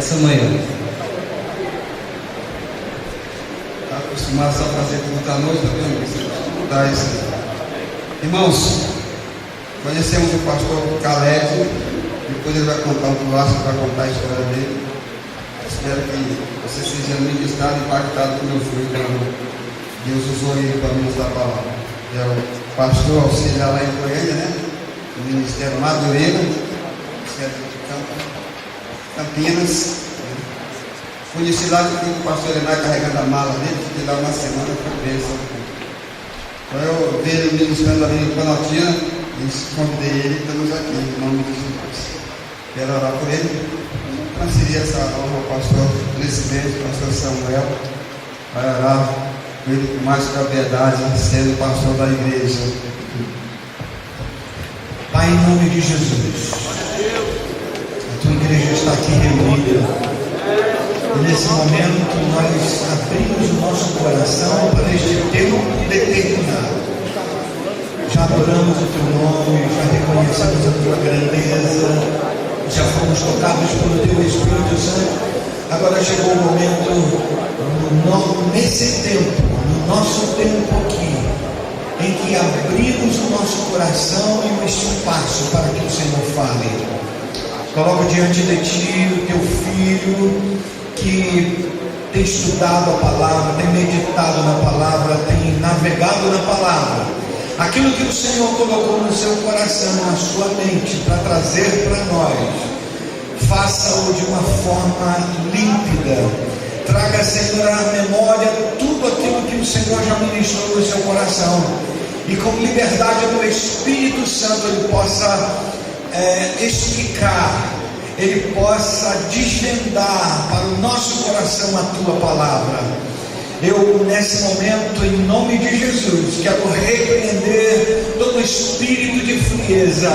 essa manhã. Está acostumado só a fazer culto à noite, tá vendo? Vamos mudar isso. Irmãos, conhecemos o pastor Caleb, depois ele vai contar um clássico, vai contar a história dele. Espero que você seja ministrado e impactado como eu fui quando Deus usou ele para ministrar a palavra. É o pastor auxiliar lá em Goiânia, né? O Ministério Madureira, Ministério de Campinas. Conheci lá que o pastor Enai carregando a mala dele, fiquei lá uma semana por bênção. Então eu vi ele ministrando ali em Planaltina e convidei ele e estamos aqui, em nome de Jesus. Quero orar por ele. Transferir essa honra ao pastor presidente, pastor Samuel, vai orar por ele com mais propriedade, sendo pastor da igreja. Pai, em nome de Jesus, a tua igreja está aqui reunida. E nesse momento nós abrimos o nosso coração para este tempo determinado. Já adoramos o teu nome, já reconhecemos a tua grandeza, já fomos tocados pelo teu Espírito Santo. Agora chegou o momento, nesse tempo, no nosso tempo aqui, em que abrimos o nosso coração e o espaço para que o Senhor fale. Coloco diante de ti o teu filho, que tem estudado a palavra, tem meditado na palavra, tem navegado na palavra. Aquilo que o Senhor colocou no seu coração, na sua mente, para trazer para nós, faça-o de uma forma límpida. Traga, Senhor, à memória tudo aquilo que o Senhor já ministrou no seu coração, e com liberdade do Espírito Santo ele possa explicar, ele possa desvendar para o nosso coração a tua palavra. Eu, nesse momento, em nome de Jesus, quero repreender todo espírito de frieza,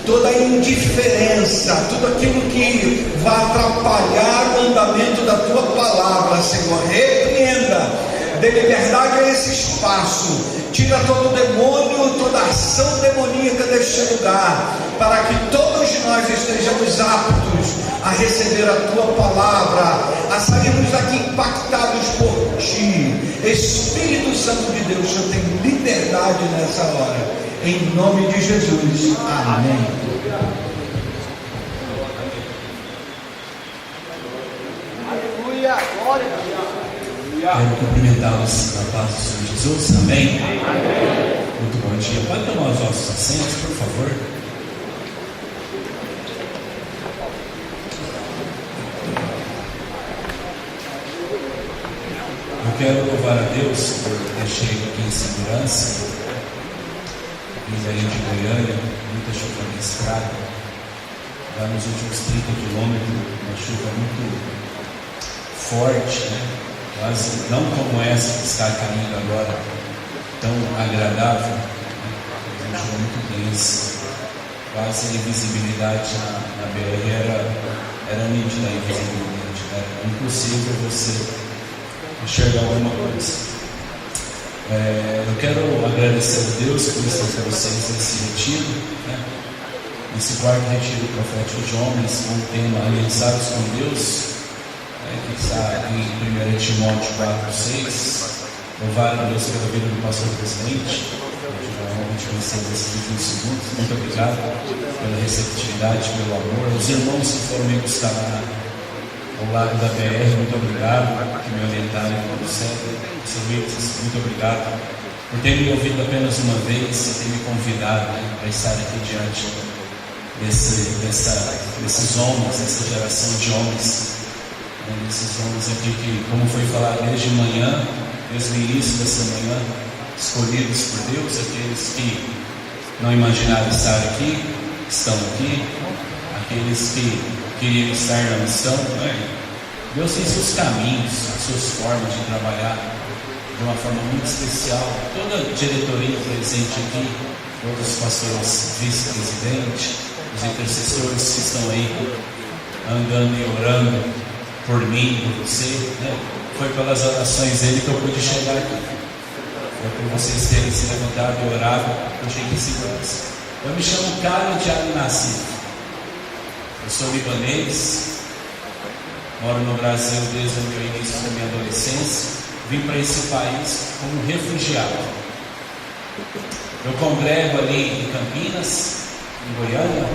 toda indiferença, tudo aquilo que vai atrapalhar o andamento da tua palavra, Senhor. Repreenda, dê liberdade a esse espaço, tira todo demônio, toda ação demoníaca deste lugar, para que todos nós estejamos aptos a receber a tua palavra, a sairmos daqui impactados por ti. Espírito Santo de Deus, eu tenho liberdade nessa hora, em nome de Jesus, amém. Aleluia, glória a Deus. Quero cumprimentá-los na paz do Senhor Jesus, amém? Muito bom dia. Pode tomar os nossos assentos, por favor. Eu quero louvar a Deus por ter chegado aqui em segurança. Vim aí de Goiânia, muita chuva na estrada. Lá nos últimos 30 quilômetros, uma chuva muito forte, né? Quase não como essa que está caindo agora, tão agradável, né? Uma chuva muito densa, quase a invisibilidade na BR era nítida a invisibilidade, era impossível você enxergar alguma coisa. Eu quero agradecer a Deus por estar com vocês nesse retiro, né? Nesse quarto retiro profético de homens, com o tema Aliançados com Deus, que está em 1 Timóteo 4:6. Louvar a Deus pela vida do pastor presidente. Realmente conhecer esses últimos segundos. Muito obrigado pela receptividade, pelo amor. Os irmãos que foram me buscar lá ao lado da BR, muito obrigado, que me orientaram como sempre. Muito obrigado por ter me ouvido apenas uma vez e ter me convidado, né, para estar aqui diante desses homens, dessa geração de homens, desses homens aqui que, como foi falado desde manhã, desde o início dessa manhã, escolhidos por Deus, aqueles que não imaginaram estar aqui, estão aqui, aqueles que queriam estar não estão, né? Deus tem seus caminhos, as suas formas de trabalhar de uma forma muito especial. Toda a diretoria presente aqui, todos os pastores vice-presidentes, os intercessores que estão aí andando e orando por mim, por você, né? Foi pelas orações dele que eu pude chegar aqui. Foi por vocês terem se levantado e orado, eu cheguei em segurança. Eu me chamo Carlos Thiago Nascimento. Eu sou libanês, Moro no Brasil desde o meu início da minha adolescência. Vim para esse país como refugiado. Eu congrego ali em Campinas, em Goiânia,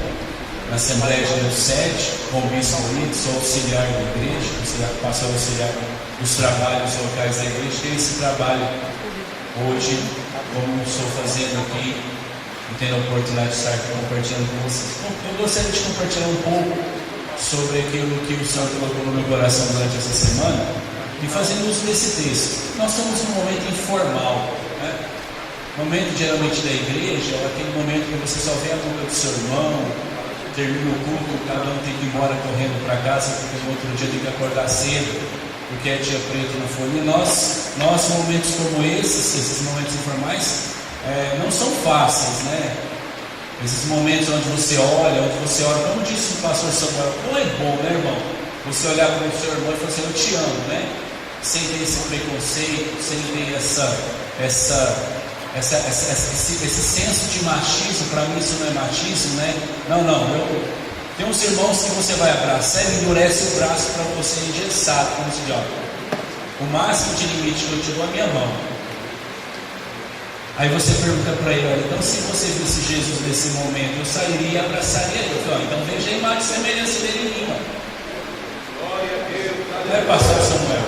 na Assembleia de Deus Sede, como bispo ali, sou auxiliar da igreja, passo a auxiliar dos trabalhos locais da igreja. Tenho esse trabalho hoje, como estou fazendo aqui, e tendo a oportunidade de estar aqui compartilhando com vocês. Eu gostaria de compartilhar um pouco sobre aquilo que o Senhor colocou no meu coração durante essa semana, e fazendo uso desse texto. Nós estamos num momento informal, né? O momento geralmente da igreja é aquele momento que você só vê a boca do seu irmão, termina o culto, cada um tem que ir embora correndo para casa, porque no outro dia tem que acordar cedo, porque é dia preto na folha. Nós momentos como esses momentos informais, não são fáceis, né? Esses momentos onde você olha, como disse o pastor Samuel, como é bom, né, irmão? Você olhar para o seu irmão e falar assim, eu te amo, né? Sem ter esse preconceito, sem ter esse senso de machismo. Para mim isso não é machismo, né? Tem uns irmãos que você vai abraçar e endurece o braço para você engessado, como se diz, o máximo de limite que eu te dou é a minha mão. Aí você pergunta para ele, olha, então se você visse Jesus nesse momento, eu sairia e abraçaria ele. Então veja a imagem e semelhança dele em mim. Glória a Deus. Não é, pastor Samuel?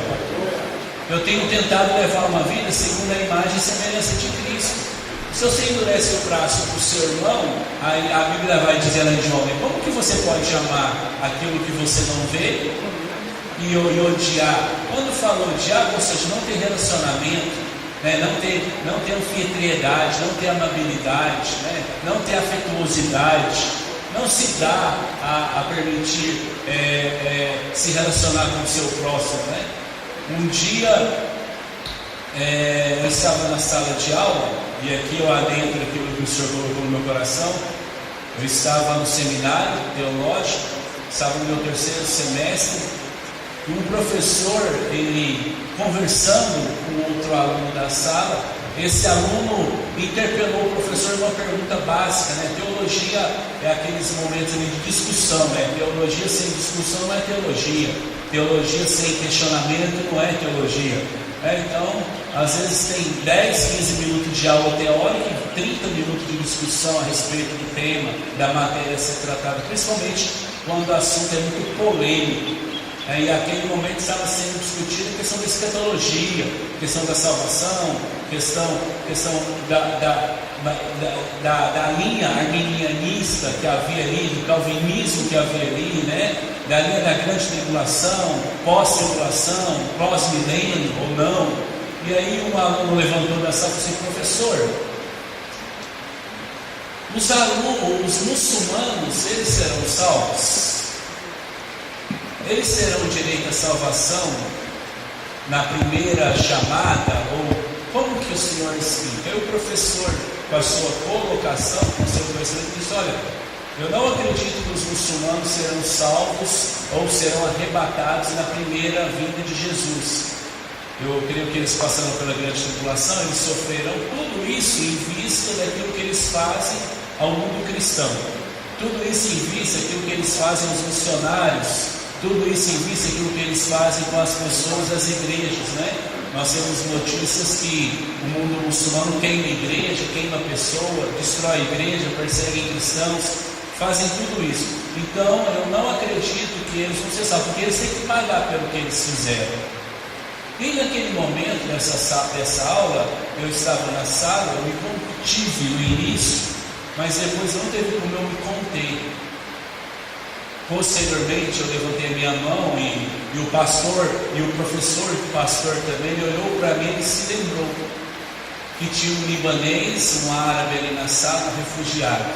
Eu tenho tentado levar uma vida segundo a imagem e semelhança de Cristo. Se você endurece o braço para o seu irmão, a Bíblia vai dizer lá em João, como que você pode amar aquilo que você não vê e odiar? Quando fala odiar, ou seja, não ter relacionamento, né? não ter anfitriedade, não ter amabilidade, né? Não ter afetuosidade, não se dá a permitir se relacionar com o seu próximo, né? Um dia eu estava na sala de aula, e aqui eu adentro aquilo que o Senhor colocou no meu coração. Eu estava no seminário teológico, estava no meu 3º semestre, e um professor, ele conversando com outro aluno da sala, esse aluno interpelou o professor uma pergunta básica, né? Teologia é aqueles momentos ali de discussão, né? Teologia sem discussão não é teologia. Teologia sem questionamento não é teologia. Então, às vezes tem 10, 15 minutos de aula teórica e 30 minutos de discussão a respeito do tema, da matéria a ser tratada, principalmente quando o assunto é muito polêmico. E aquele momento estava sendo discutida a questão da escatologia, questão da salvação, questão da linha arminianista que havia ali, do calvinismo que havia ali, né? Da linha da grande tribulação, pós-tribulação, pós-milênio ou não. E aí um aluno levantou da sala e disse, professor, os muçulmanos, eles serão salvos? Eles terão direito à salvação na primeira chamada? Ou como que o Senhor explica? Aí o professor, com a sua colocação, com o seu conhecimento, disse, olha, eu não acredito que os muçulmanos serão salvos ou serão arrebatados na primeira vinda de Jesus. Eu creio que eles passaram pela grande tribulação, eles sofrerão tudo isso em vista daquilo que eles fazem ao mundo cristão. Tudo isso em vista daquilo que eles fazem aos missionários. Tudo isso em vista daquilo que eles fazem com as pessoas das igrejas, né? Nós temos notícias que o mundo muçulmano queima igreja, queima pessoa, destrói igreja, persegue cristãos, fazem tudo isso. Então, eu não acredito que eles vão ser salvos, porque eles têm que pagar pelo que eles fizeram. E naquele momento, dessa aula, eu estava na sala, eu me contive no início, mas depois não teve como eu me conter. Posteriormente eu levantei a minha mão e o pastor e o professor do pastor também, ele olhou para mim e se lembrou que tinha um libanês, um árabe ali na sala, um refugiado.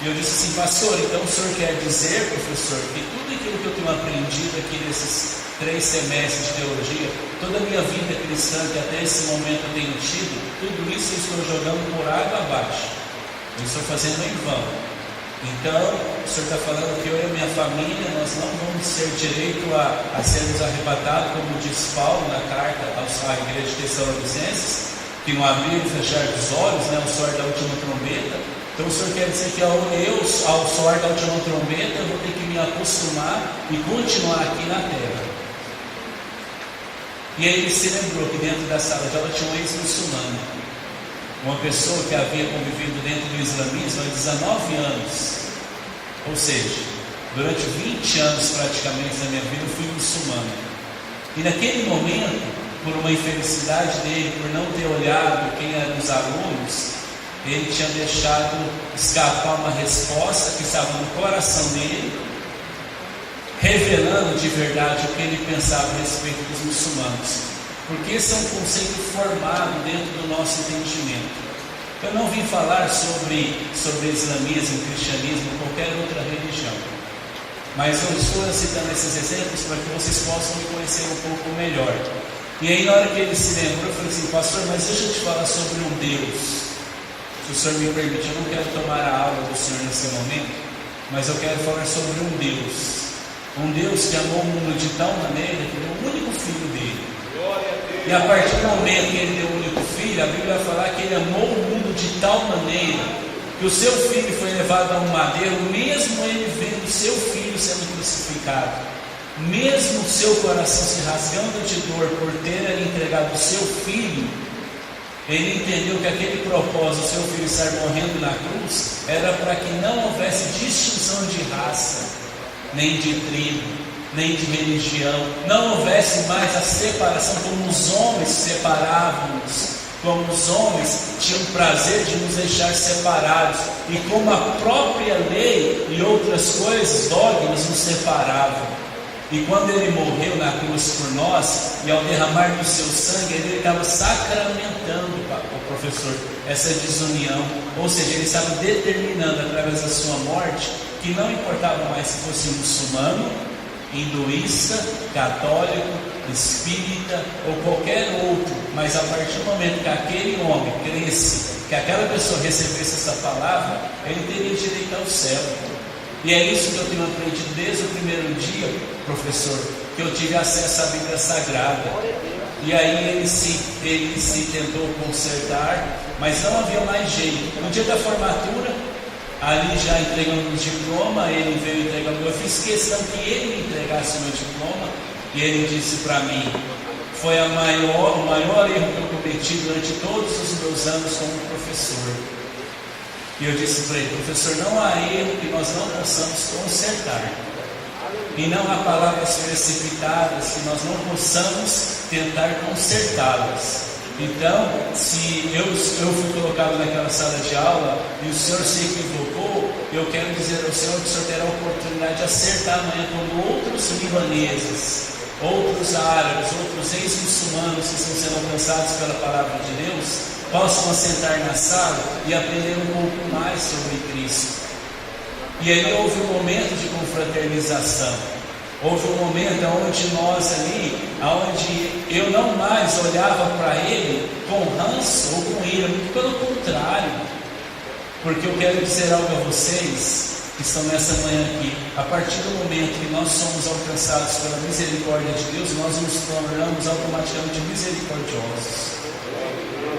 E eu disse assim, pastor, então o senhor quer dizer, professor, que tudo aquilo que eu tenho aprendido aqui nesses 3 semestres de teologia, toda a minha vida cristã que até esse momento eu tenho tido, tudo isso eu estou jogando por água abaixo, eu estou fazendo em vão. Então, o Senhor está falando que eu e a minha família, nós não vamos ter direito a sermos arrebatados, como diz Paulo na carta à igreja de Tessalonicenses, que não abrir e fechar dos olhos, né, o soar da última trombeta. Então o Senhor quer dizer que ao soar da última trombeta, eu vou ter que me acostumar e continuar aqui na terra. E aí ele se lembrou que dentro da sala de aula tinha um ex-muçulmano, uma pessoa que havia convivido dentro do islamismo há 19 anos. Ou seja, durante 20 anos praticamente da minha vida eu fui muçulmano. E naquele momento, por uma infelicidade dele, por não ter olhado quem eram os alunos, ele tinha deixado escapar uma resposta que estava no coração dele, revelando de verdade o que ele pensava a respeito dos muçulmanos. Porque esse é um conceito formado dentro do nosso entendimento. Eu não vim falar sobre islamismo, cristianismo, qualquer outra religião. Mas eu estou citando esses exemplos para que vocês possam me conhecer um pouco melhor. E aí na hora que ele se lembrou, eu falei assim: pastor, mas deixa eu te falar sobre um Deus. Se o senhor me permite, eu não quero tomar a aula do senhor nesse momento, mas eu quero falar sobre um Deus. Um Deus que amou o mundo de tal maneira que deu o único filho dele. E a partir do momento que ele deu o único filho, a Bíblia vai falar que ele amou o mundo de tal maneira que o seu filho foi levado a um madeiro, mesmo ele vendo o seu filho sendo crucificado, mesmo o seu coração se rasgando de dor por ter entregado o seu filho, ele entendeu que aquele propósito, o seu filho estar morrendo na cruz, era para que não houvesse distinção de raça, nem de tribo, nem de religião, não houvesse mais a separação, como os homens separavam-nos, como os homens tinham prazer de nos deixar separados, e como a própria lei e outras coisas, dogmas, nos separavam. E quando ele morreu na cruz por nós, e ao derramar do seu sangue, ele estava sacramentando, o professor, essa desunião. Ou seja, ele estava determinando através da sua morte que não importava mais se fosse muçulmano, hinduísta, católico, espírita ou qualquer outro, mas a partir do momento que aquele homem cresce, que aquela pessoa recebesse essa palavra, ele teria direito ao céu. E é isso que eu tenho aprendido desde o primeiro dia, professor, que eu tive acesso à Bíblia Sagrada. E aí ele se tentou consertar, mas não havia mais jeito. No dia da formatura, ali já entregando o diploma, ele veio entregando. Eu fiz questão que ele me entregasse o meu diploma, e ele disse para mim: foi o maior erro que eu cometi durante todos os meus anos como professor. E eu disse para ele: professor, não há erro que nós não possamos consertar, e não há palavras precipitadas que nós não possamos tentar consertá-las. Então, se eu fui colocado naquela sala de aula e o senhor se equivocou, eu quero dizer ao senhor que o senhor terá a oportunidade de acertar amanhã quando outros libaneses, outros árabes, outros ex-muçulmanos que estão sendo alcançados pela palavra de Deus possam assentar na sala e aprender um pouco mais sobre Cristo. E aí houve um momento de confraternização. Houve um momento onde nós ali, onde eu não mais olhava para ele com ranço ou com ira, muito pelo contrário, porque eu quero dizer algo a vocês que estão nessa manhã aqui: a partir do momento que nós somos alcançados pela misericórdia de Deus, nós nos tornamos automaticamente misericordiosos.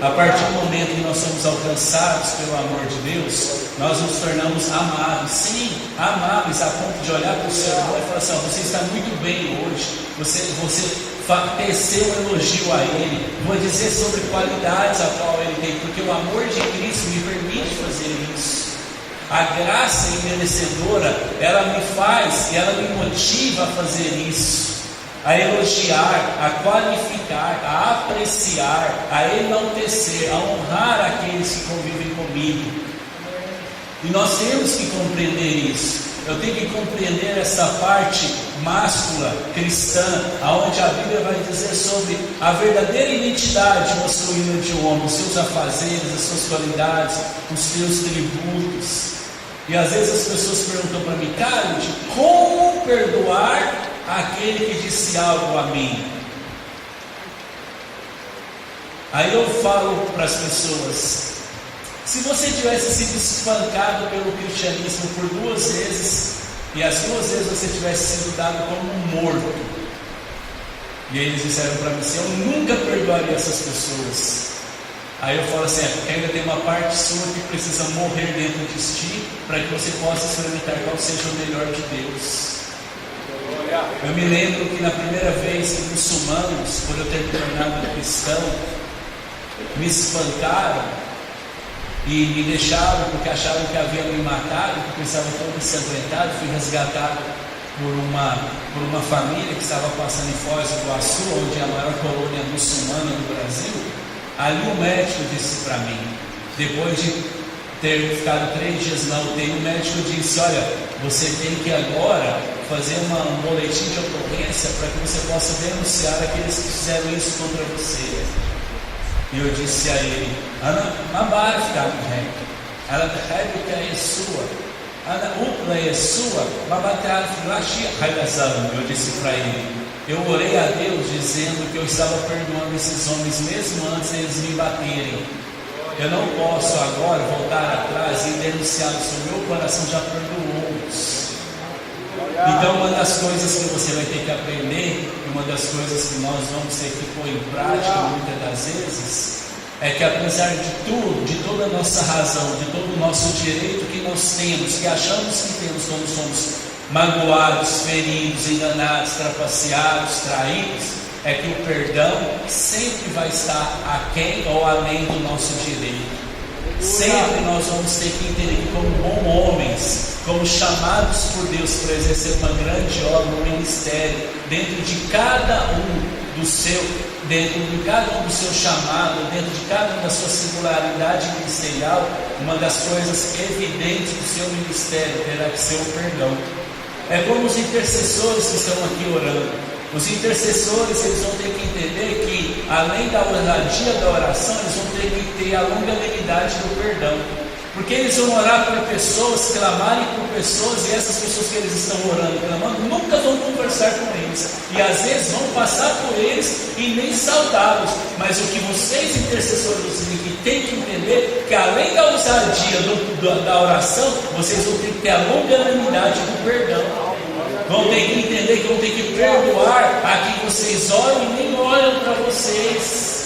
A partir do momento que nós somos alcançados pelo amor de Deus, nós nos tornamos amáveis. Sim, amáveis a ponto de olhar para o seu irmão e falar assim: você está muito bem hoje, você tecer um elogio a ele, vou dizer sobre qualidades a qual ele tem, porque o amor de Cristo me permite fazer isso. A graça imerecedora, ela me faz e ela me motiva a fazer isso, a elogiar, a qualificar, a apreciar, a enaltecer, a honrar aqueles que convivem comigo. E nós temos que compreender isso. Eu tenho que compreender essa parte máscula cristã, aonde a Bíblia vai dizer sobre a verdadeira identidade masculina de um homem, os seus afazeres, as suas qualidades, os seus tributos. E às vezes as pessoas perguntam para mim: Carlos, como perdoar aquele que disse algo a mim? Aí eu falo para as pessoas: se você tivesse sido espancado pelo cristianismo por 2 vezes, e as 2 vezes você tivesse sido dado como morto, e aí eles disseram para mim assim: eu nunca perdoaria essas pessoas. Aí eu falo assim: é porque ainda tem uma parte sua que precisa morrer dentro de ti, para que você possa experimentar qual seja o melhor de Deus. Eu me lembro que na primeira vez que muçulmanos, por eu ter tornado cristão, me espancaram e me deixaram porque acharam que haviam me matado, porque eu estava todo ensanguentado. Fui resgatado por uma família que estava passando em Foz do Iguaçu, onde é a maior colônia muçulmana do Brasil. Ali o médico disse para mim, depois de ter ficado 3 dias na UTI, o médico disse: olha, você tem que agora fazer um boletim de ocorrência para que você possa denunciar aqueles que fizeram isso contra você. E eu disse a ele: Ana, mabarca, ela é sua. É sua, eu disse para ele. Eu orei a Deus dizendo que eu estava perdoando esses homens mesmo antes deles me baterem. Eu não posso agora voltar atrás e denunciá-los. O meu coração já perdoou-os. Então, uma das coisas que você vai ter que aprender, e uma das coisas que nós vamos ter que pôr em prática muitas das vezes, é que apesar de tudo, de toda a nossa razão, de todo o nosso direito que nós temos, que achamos que temos quando somos magoados, feridos, enganados, trapaceados, traídos, é que o perdão sempre vai estar aquém ou além do nosso direito. Sempre nós vamos ter que entender que, como bons homens, como chamados por Deus para exercer uma grande obra, um ministério, dentro de cada um do seu chamado, dentro de cada uma da sua singularidade ministerial, uma das coisas evidentes do seu ministério terá que ser o perdão. É como os intercessores que estão aqui orando. Os intercessores, eles vão ter que entender que, além da ousadia da oração, eles vão ter que ter a longanimidade do perdão. Porque eles vão orar por pessoas, clamarem por pessoas, e essas pessoas que eles estão orando, clamando, nunca vão conversar com eles. E às vezes vão passar por eles e nem saudá-los. Mas o que vocês, intercessores, que têm que entender, que além da ousadia da oração, vocês vão ter que ter a longanimidade do perdão. Vão ter que entender que vão ter que perdoar a quem vocês olham e nem olham para vocês.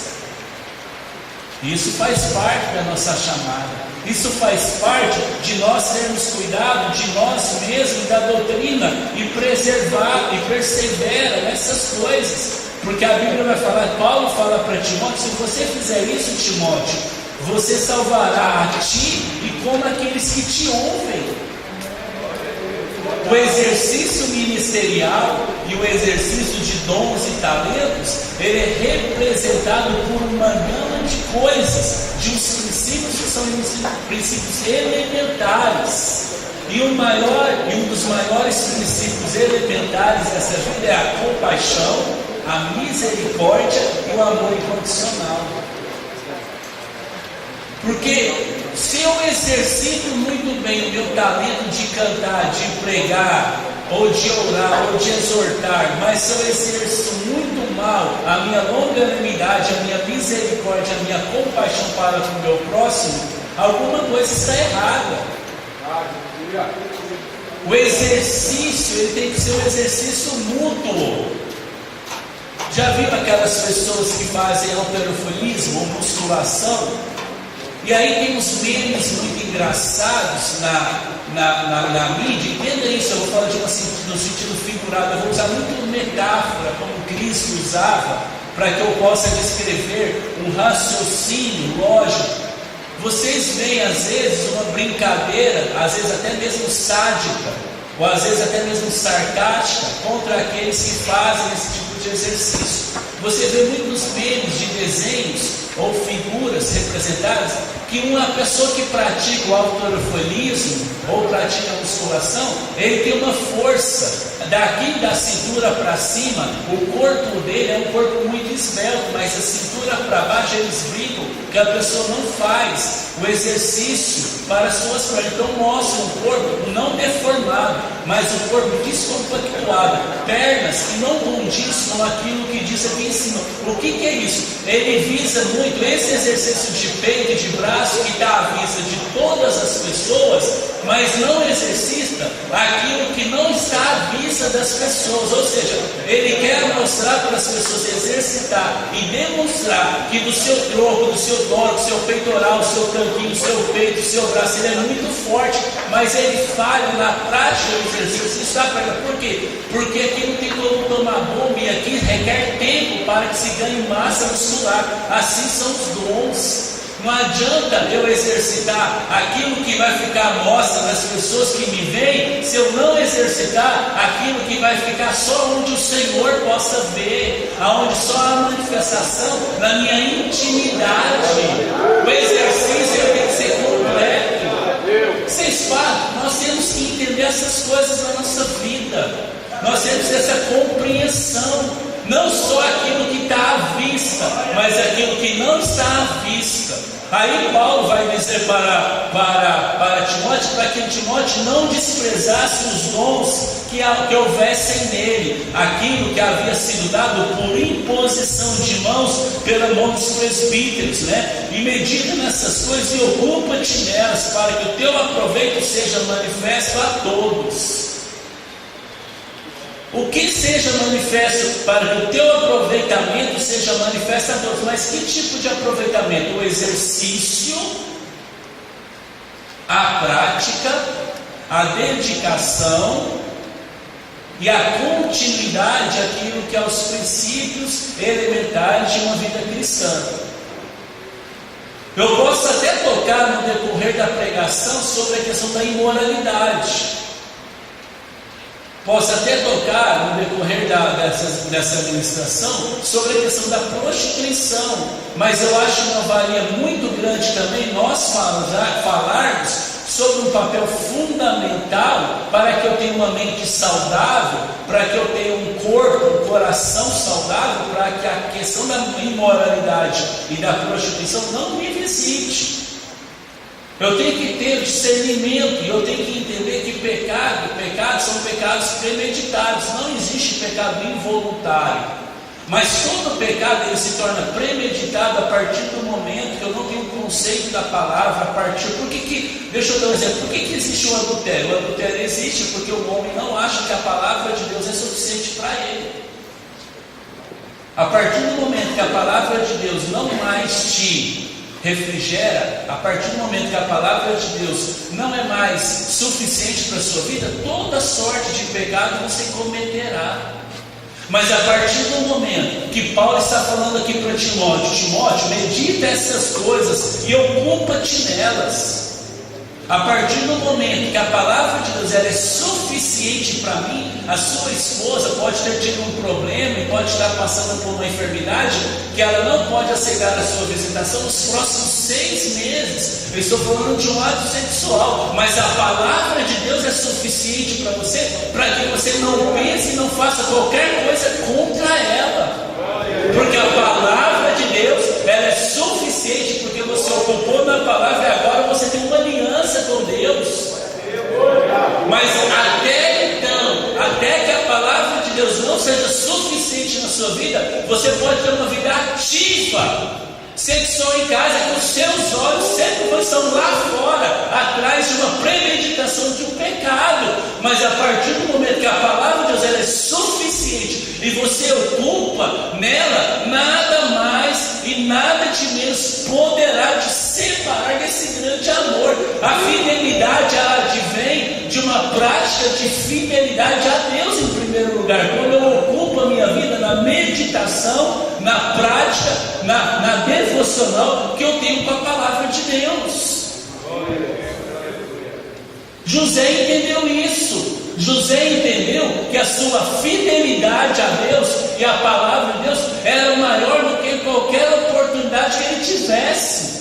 Isso faz parte da nossa chamada. Isso faz parte de nós termos cuidado de nós mesmos, da doutrina, e preservar e persevera nessas coisas. Porque a Bíblia vai falar, Paulo fala para Timóteo: se você fizer isso, Timóteo, você salvará a ti e como aqueles que te ouvem. O exercício ministerial e o exercício de dons e talentos, ele é representado por uma gama de coisas, de uns princípios que são princípios elementares. E um dos maiores princípios elementares dessa vida é a compaixão, a misericórdia e o amor incondicional. Porque se eu exercito muito bem o meu talento de cantar, de pregar, ou de orar, ou de exortar, mas se eu exerço muito mal a minha longanimidade, a minha misericórdia, a minha compaixão para com o meu próximo, alguma coisa está errada. O exercício, ele tem que ser um exercício mútuo. Já viu aquelas pessoas que fazem halterofilismo ou musculação? E aí tem uns memes muito engraçados na mídia. Entenda isso, eu vou falar no sentido figurado. Eu vou usar muito metáfora, como Cristo usava, para que eu possa descrever um raciocínio lógico. Vocês veem às vezes uma brincadeira, às vezes até mesmo sádica, ou às vezes até mesmo sarcástica, contra aqueles que fazem esse tipo de exercício. Você vê muitos memes de desenhos ou figuras representadas que uma pessoa que pratica o halterofilismo ou pratica a musculação, ele tem uma força daqui da cintura para cima. O corpo dele é um corpo muito esbelto, mas a cintura para baixo eles brincam que a pessoa não faz o exercício para as suas pernas. Então mostra um corpo não deformado, mas um corpo descompactuado, pernas que não condizem com aquilo que diz aqui em cima. O que é isso? Ele visa muito esse exercício de peito e de braço que está à vista de todas as pessoas, mas não exercita aquilo que não está à vista das pessoas. Ou seja, ele quer mostrar mostrar para as pessoas, exercitar e demonstrar que do seu tronco, do seu tórax, do seu peitoral, do seu canquinho, do seu peito, do seu braço, ele é muito forte, mas ele falha na prática do exercício. Isso sabe por quê? Porque aqui não tem como tomar bomba e aqui requer tempo para que se ganhe massa muscular. Assim são os dons. Não adianta eu exercitar aquilo que vai ficar à mostra das pessoas que me veem, se eu não exercitar aquilo que vai ficar só onde o Senhor possa ver, aonde só há manifestação na minha intimidade. O exercício tem que ser completo. Vocês falam, nós temos que entender essas coisas na nossa vida. Nós temos essa compreensão. Não só aquilo que está à vista, mas aquilo que não está à vista. Aí Paulo vai dizer para Timóteo, para que Timóteo não desprezasse os dons que houvessem nele, aquilo que havia sido dado por imposição de mãos pela mão dos presbíteros, né? E medita nessas coisas e ocupa-te nelas, para que o teu aproveito seja manifesto a todos. O que seja manifesto, para que o teu aproveitamento seja manifesto a todos. Mas que tipo de aproveitamento? O exercício, a prática, a dedicação e a continuidade àquilo que é os princípios elementares de uma vida cristã. Eu posso até tocar no decorrer da pregação sobre a questão da imoralidade. Posso até tocar no decorrer dessa administração sobre a questão da prostituição, mas eu acho uma valia muito grande também nós falarmos sobre um papel fundamental para que eu tenha uma mente saudável, para que eu tenha um corpo, um coração saudável, para que a questão da imoralidade e da prostituição não me visite. Eu tenho que ter discernimento e eu tenho que entender que pecados são pecados premeditados. Não existe pecado involuntário. Mas todo pecado ele se torna premeditado a partir do momento que eu não tenho o conceito da palavra a partir. Deixa eu dar um exemplo. Por que existe o adultério? O adultério existe porque o homem não acha que a palavra de Deus é suficiente para ele. A partir do momento que a palavra de Deus não mais te refrigera, a partir do momento que a palavra de Deus não é mais suficiente para a sua vida, toda sorte de pecado você cometerá. Mas a partir do momento que Paulo está falando aqui para Timóteo, medita essas coisas e ocupa-te nelas. A partir do momento que a palavra de Deus ela é suficiente para mim, a sua esposa pode ter tido um problema e pode estar passando por uma enfermidade que ela não pode aceitar a sua visitação nos próximos 6 meses. Eu estou falando de um ato sexual, mas a palavra de Deus é suficiente para que você não pense e não faça qualquer coisa contra ela. Porque a palavra de Deus ela é suficiente, porque você ocupou na palavra e agora você tem uma aliança com Deus. Mas até que a palavra de Deus não seja suficiente na sua vida, você pode ter uma vida ativa, sexual em casa, que os seus olhos sempre estão lá fora, atrás de uma premeditação de um pecado. Mas a partir do momento que a palavra de Deus ela é suficiente e você ocupa nela, nada mais e nada de menos poderá te separar desse grande amor. A fidelidade ela advém de uma prática de fidelidade a Deus em primeiro lugar. Quando eu ocupo a minha vida na meditação, na prática, na devocional que eu tenho com a palavra de Deus. José entendeu isso. José entendeu que a sua fidelidade a Deus e a palavra de Deus era maior do que qualquer oportunidade que ele tivesse.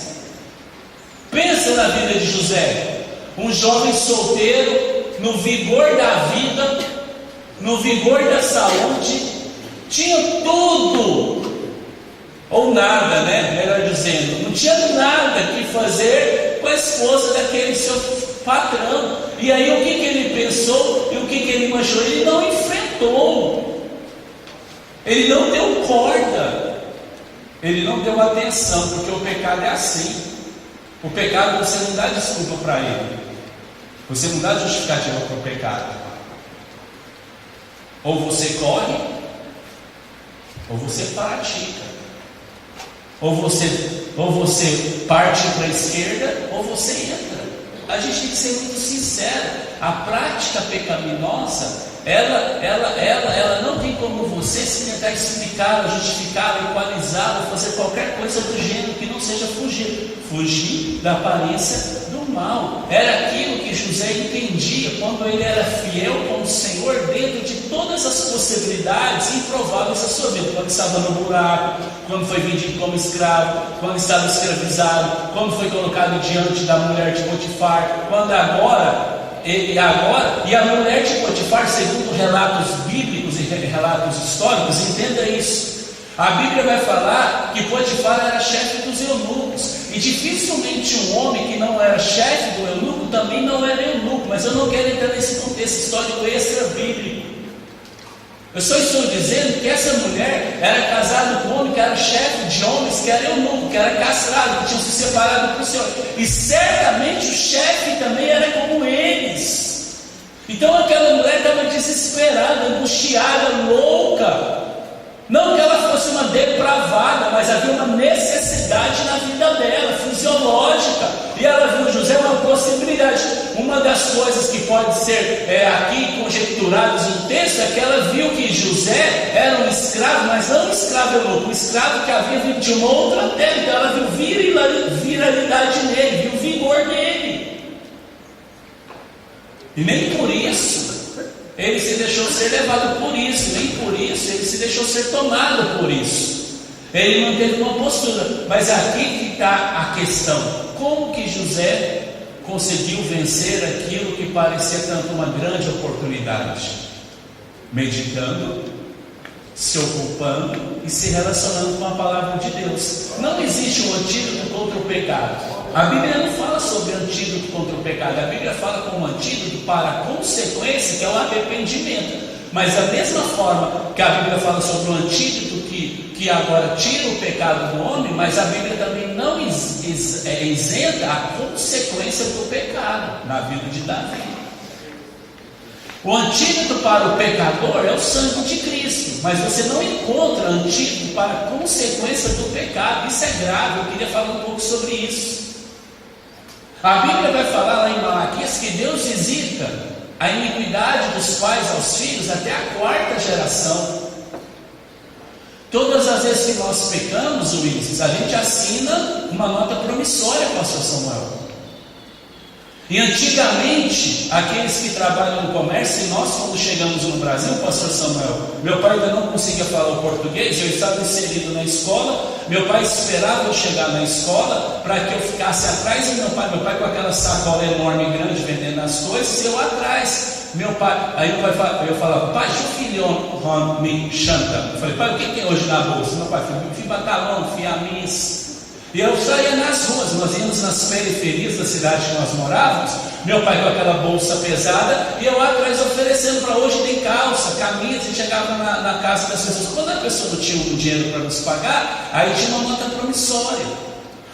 Pensa na vida de José, um jovem solteiro, no vigor da vida, no vigor da saúde, tinha tudo, ou nada, né? Melhor dizendo, não tinha nada que fazer com a esposa daquele seu patrão. E aí o que ele pensou e o que ele imaginou? Ele não enfrentou, ele não deu corda, ele não deu atenção, porque o pecado é assim. O pecado você não dá desculpa para ele, você não dá justificativa para o pecado. Ou você corre, Ou você pratica, ou você parte para a esquerda, ou você entra. A gente tem que ser muito sincero. A prática pecaminosa, ela não tem como você se tentar explicar, ou justificar, ou equalizar, ou fazer qualquer coisa do gênero que não seja fugir da aparência do mal. Era aquilo que José entendia quando ele era fiel com o Senhor dentro de todas as possibilidades improváveis da sua vida. Quando estava no buraco, quando foi vendido como escravo, quando estava escravizado, quando foi colocado diante da mulher de Potifar, quando e a mulher de Potifar, segundo relatos bíblicos e relatos históricos, entenda isso. A Bíblia vai falar que Potifar era chefe dos eunucos, e dificilmente um homem que não era chefe do eunuco também não era eunuco, mas eu não quero entrar nesse contexto histórico extra bíblico. Eu só estou dizendo que essa mulher era casada com um homem que era chefe de homens, que era eunuco, que era castrado, que tinham se separado para o Senhor, e certamente o chefe também era como eles. Então aquela mulher estava desesperada, angustiada, louca. Não que ela fosse uma depravada, mas havia uma necessidade na vida dela, fisiológica, e ela viu José uma possibilidade. Uma das coisas que pode ser aqui conjecturadas no texto é que ela viu que José era um escravo, mas não um escravo eunuco, um escravo que havia vindo de uma outra terra. Então ela viu viralidade nele, viu vigor nele, e nem por isso ele se deixou ser levado por isso, nem por isso ele se deixou ser tomado por isso. Ele manteve uma postura. Mas aqui que está a questão: como que José conseguiu vencer aquilo que parecia tanto uma grande oportunidade? Meditando, se ocupando e se relacionando com a palavra de Deus. Não existe um antídoto contra o pecado. A Bíblia não fala sobre antídoto contra o pecado. A Bíblia fala como antídoto para a consequência, que é o arrependimento. Mas da mesma forma que a Bíblia fala sobre o antídoto que agora tira o pecado do homem, mas a Bíblia também não isenta a consequência do pecado na vida de Davi. O antídoto para o pecador é o sangue de Cristo, mas você não encontra antídoto para a consequência do pecado. Isso é grave, eu queria falar um pouco sobre isso. A Bíblia vai falar lá em Malaquias que Deus visita a iniquidade dos pais aos filhos até a 4ª geração. Todas as vezes que nós pecamos, Ulisses, a gente assina uma nota promissória, pastor Samuel. E antigamente, aqueles que trabalham no comércio, e nós quando chegamos no Brasil, pastor Samuel, meu pai ainda não conseguia falar o português, eu estava inserido na escola, meu pai esperava eu chegar na escola para que eu ficasse atrás, e meu pai com aquela sacola enorme e grande vendendo as coisas, e eu atrás. Aí eu falava: pai, deixa o filho me chanta. Eu falei: pai, o que tem hoje na bolsa? Meu pai falou: fui batalhão, fui amis. E eu saía nas ruas, nós íamos nas periferias da cidade que nós morávamos, meu pai com aquela bolsa pesada, e eu atrás oferecendo para hoje tem calça, camisa, e chegava na casa das pessoas. Quando a pessoa não tinha o dinheiro para nos pagar, aí tinha uma nota promissória.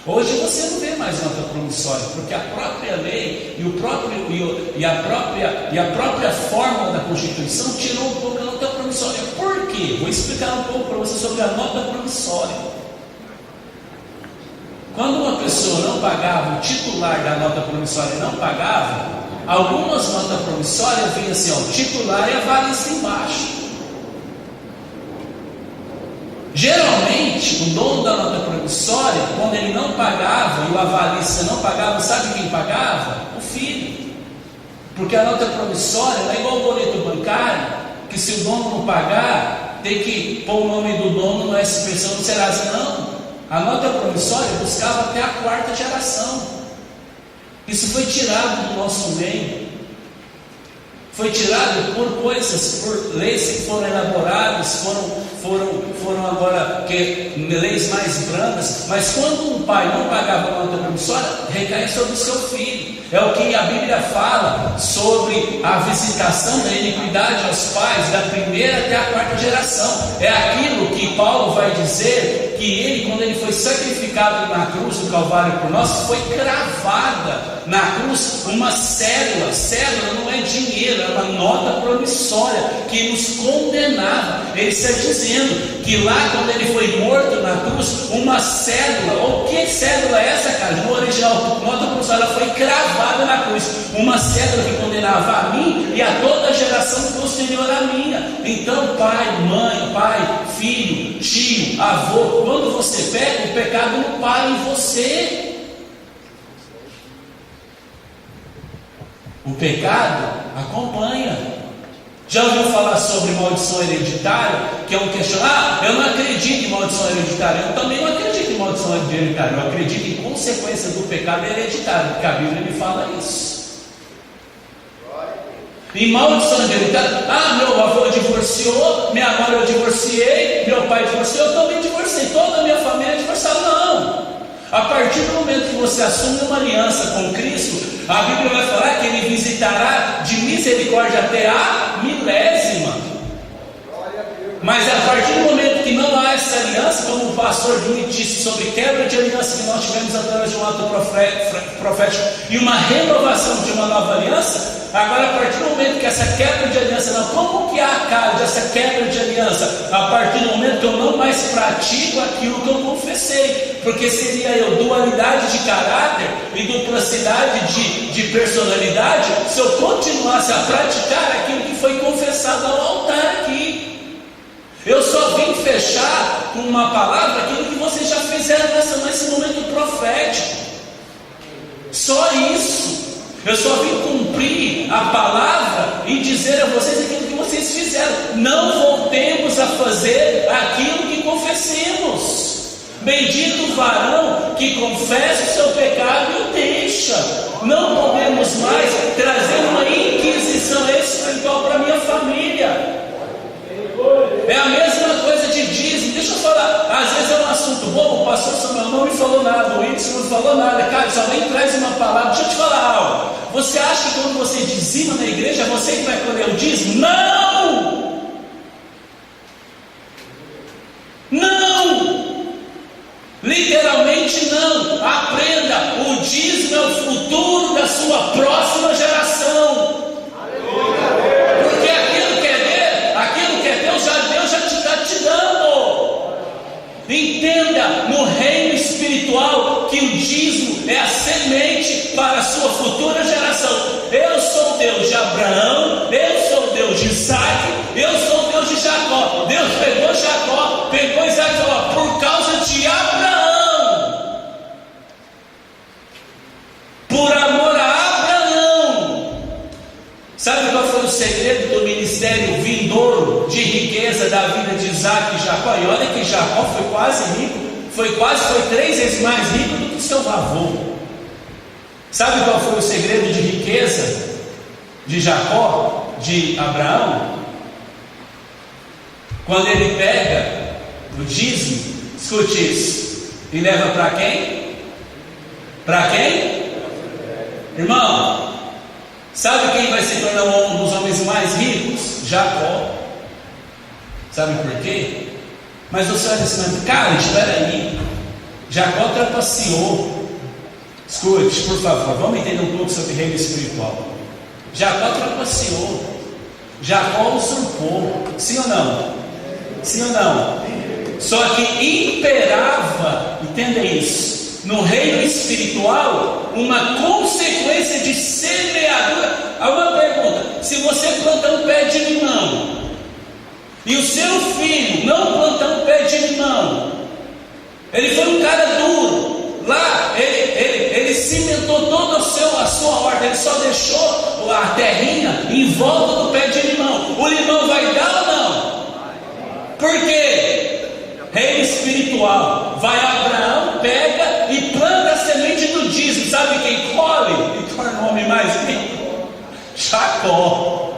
Hoje você não vê mais nota promissória, porque a própria lei e a própria fórmula da Constituição tirou um pouco a nota promissória. Por quê? Vou explicar um pouco para você sobre a nota promissória. Quando uma pessoa não pagava, o titular da nota promissória não pagava, algumas notas promissórias vinham assim, ó, titular e avalista embaixo. Geralmente, o dono da nota promissória, quando ele não pagava e o avalista não pagava, sabe quem pagava? O filho. Porque a nota promissória não é igual o boleto bancário, que se o dono não pagar, tem que pôr o nome do dono no SPC ou no Serasa. Não. A nota promissória buscava até a 4ª geração. Isso foi tirado do nosso meio. Foi tirado por coisas, por leis que foram elaboradas, foram agora leis mais brandas. Mas quando um pai não pagava a nota promissória, recaía sobre o seu filho. É o que a Bíblia fala sobre a visitação da iniquidade aos pais, da 1ª até a 4ª geração. É aquilo que Paulo vai dizer que ele, quando ele foi sacrificado na cruz do Calvário por nós, foi cravada na cruz uma cédula. Cédula não é dinheiro, é uma nota promissória que nos condenava. Ele está dizendo que lá, quando ele foi morto na cruz, uma cédula, ou que cédula é essa, cara? No original, nota promissória, foi cravada na cruz, uma cédula que condenava a mim e a toda a geração posterior à minha. Então, pai, mãe, filho, tio, avô, quando você peca, o pecado não para em você. O pecado acompanha. Já ouviu falar sobre maldição hereditária? Que é um questionamento. Eu não acredito em maldição hereditária. Eu também não acredito em maldição hereditária. Eu acredito em consequência do pecado hereditário, porque a Bíblia me fala isso. Em maldição hereditária, meu avô divorciou, minha mãe eu divorciei, meu pai divorciou, eu também divorciei, toda a minha família é divorciada. Não. A partir do momento que você assume uma aliança com Cristo, a Bíblia vai falar que Ele visitará de misericórdia até a milésima. Mas a partir do momento que não há essa aliança, como o pastor Júnior disse sobre quebra de aliança que nós tivemos através de um ato profético e uma renovação de uma nova aliança, agora a partir do momento que essa quebra de aliança não, como que há caso dessa quebra de aliança? A partir do momento que eu não mais pratico aquilo que eu confessei, porque seria eu dualidade de caráter e duplicidade de personalidade se eu continuasse a praticar aquilo que foi confessado ao altar aqui. Eu só vim fechar com uma palavra aquilo que vocês já fizeram nesse momento profético. Só isso. Eu só vim cumprir a palavra e dizer a vocês aquilo que vocês fizeram. Não voltemos a fazer aquilo que confessemos. Bendito o varão que confessa o seu pecado e o deixa. Não podemos mais trazer uma inquisição espiritual para a minha família. É a mesma coisa de dízimo. Deixa eu falar, às vezes é um assunto bom. O pastor Samuel não me falou nada, o Wilson não falou nada. Cara, só vem traz uma palavra. Deixa eu te falar algo. Você acha que quando você dizima na igreja, é você que vai colher o dízimo? Não! Não! Literalmente não. Aprenda, o dízimo é o futuro da sua próxima geração. Porque aquilo que é Deus já está te dando. Entenda, no reino espiritual, que o dízimo é a semente para a sua futura geração. Eu sou o Deus de Abraão, eu sou o Deus de Isaac, eu sou o Deus de Jacó. Deus pegou Jacó, pegou Isaac e falou: por causa de Abraão, por amor a Abraão. Sabe qual foi o segredo do ministério vindouro de riqueza da vida de Isaac e Jacó? E olha que Jacó foi quase rico, foi 3 vezes mais rico do que seu avô. Sabe qual foi o segredo de riqueza de Jacó, de Abraão? Quando ele pega o dízimo, escute isso, e leva para quem? Para quem? Irmão, sabe quem vai se tornar um dos homens mais ricos? Jacó. Sabe por quê? Mas você olha assim, cara, espera aí, Jacó trapaceou. Escute, por favor, vamos entender um pouco sobre reino espiritual. Jacó trapaceou, Jacó usurpou, sim ou não? Sim ou não? Só que imperava, entenda isso, no reino espiritual, uma consequência de semeadura. Há uma pergunta: se você plantar um pé de limão e o seu filho não plantar um pé de limão, ele foi um cara duro, lá ele cimentou toda a sua horta, ele só deixou a terrinha em volta do pé de limão, o limão vai dar ou não? Por quê? Reino espiritual. Vai Abraão, pega e planta a semente do dízimo. Sabe quem colhe e torna o homem mais rico? Jacó.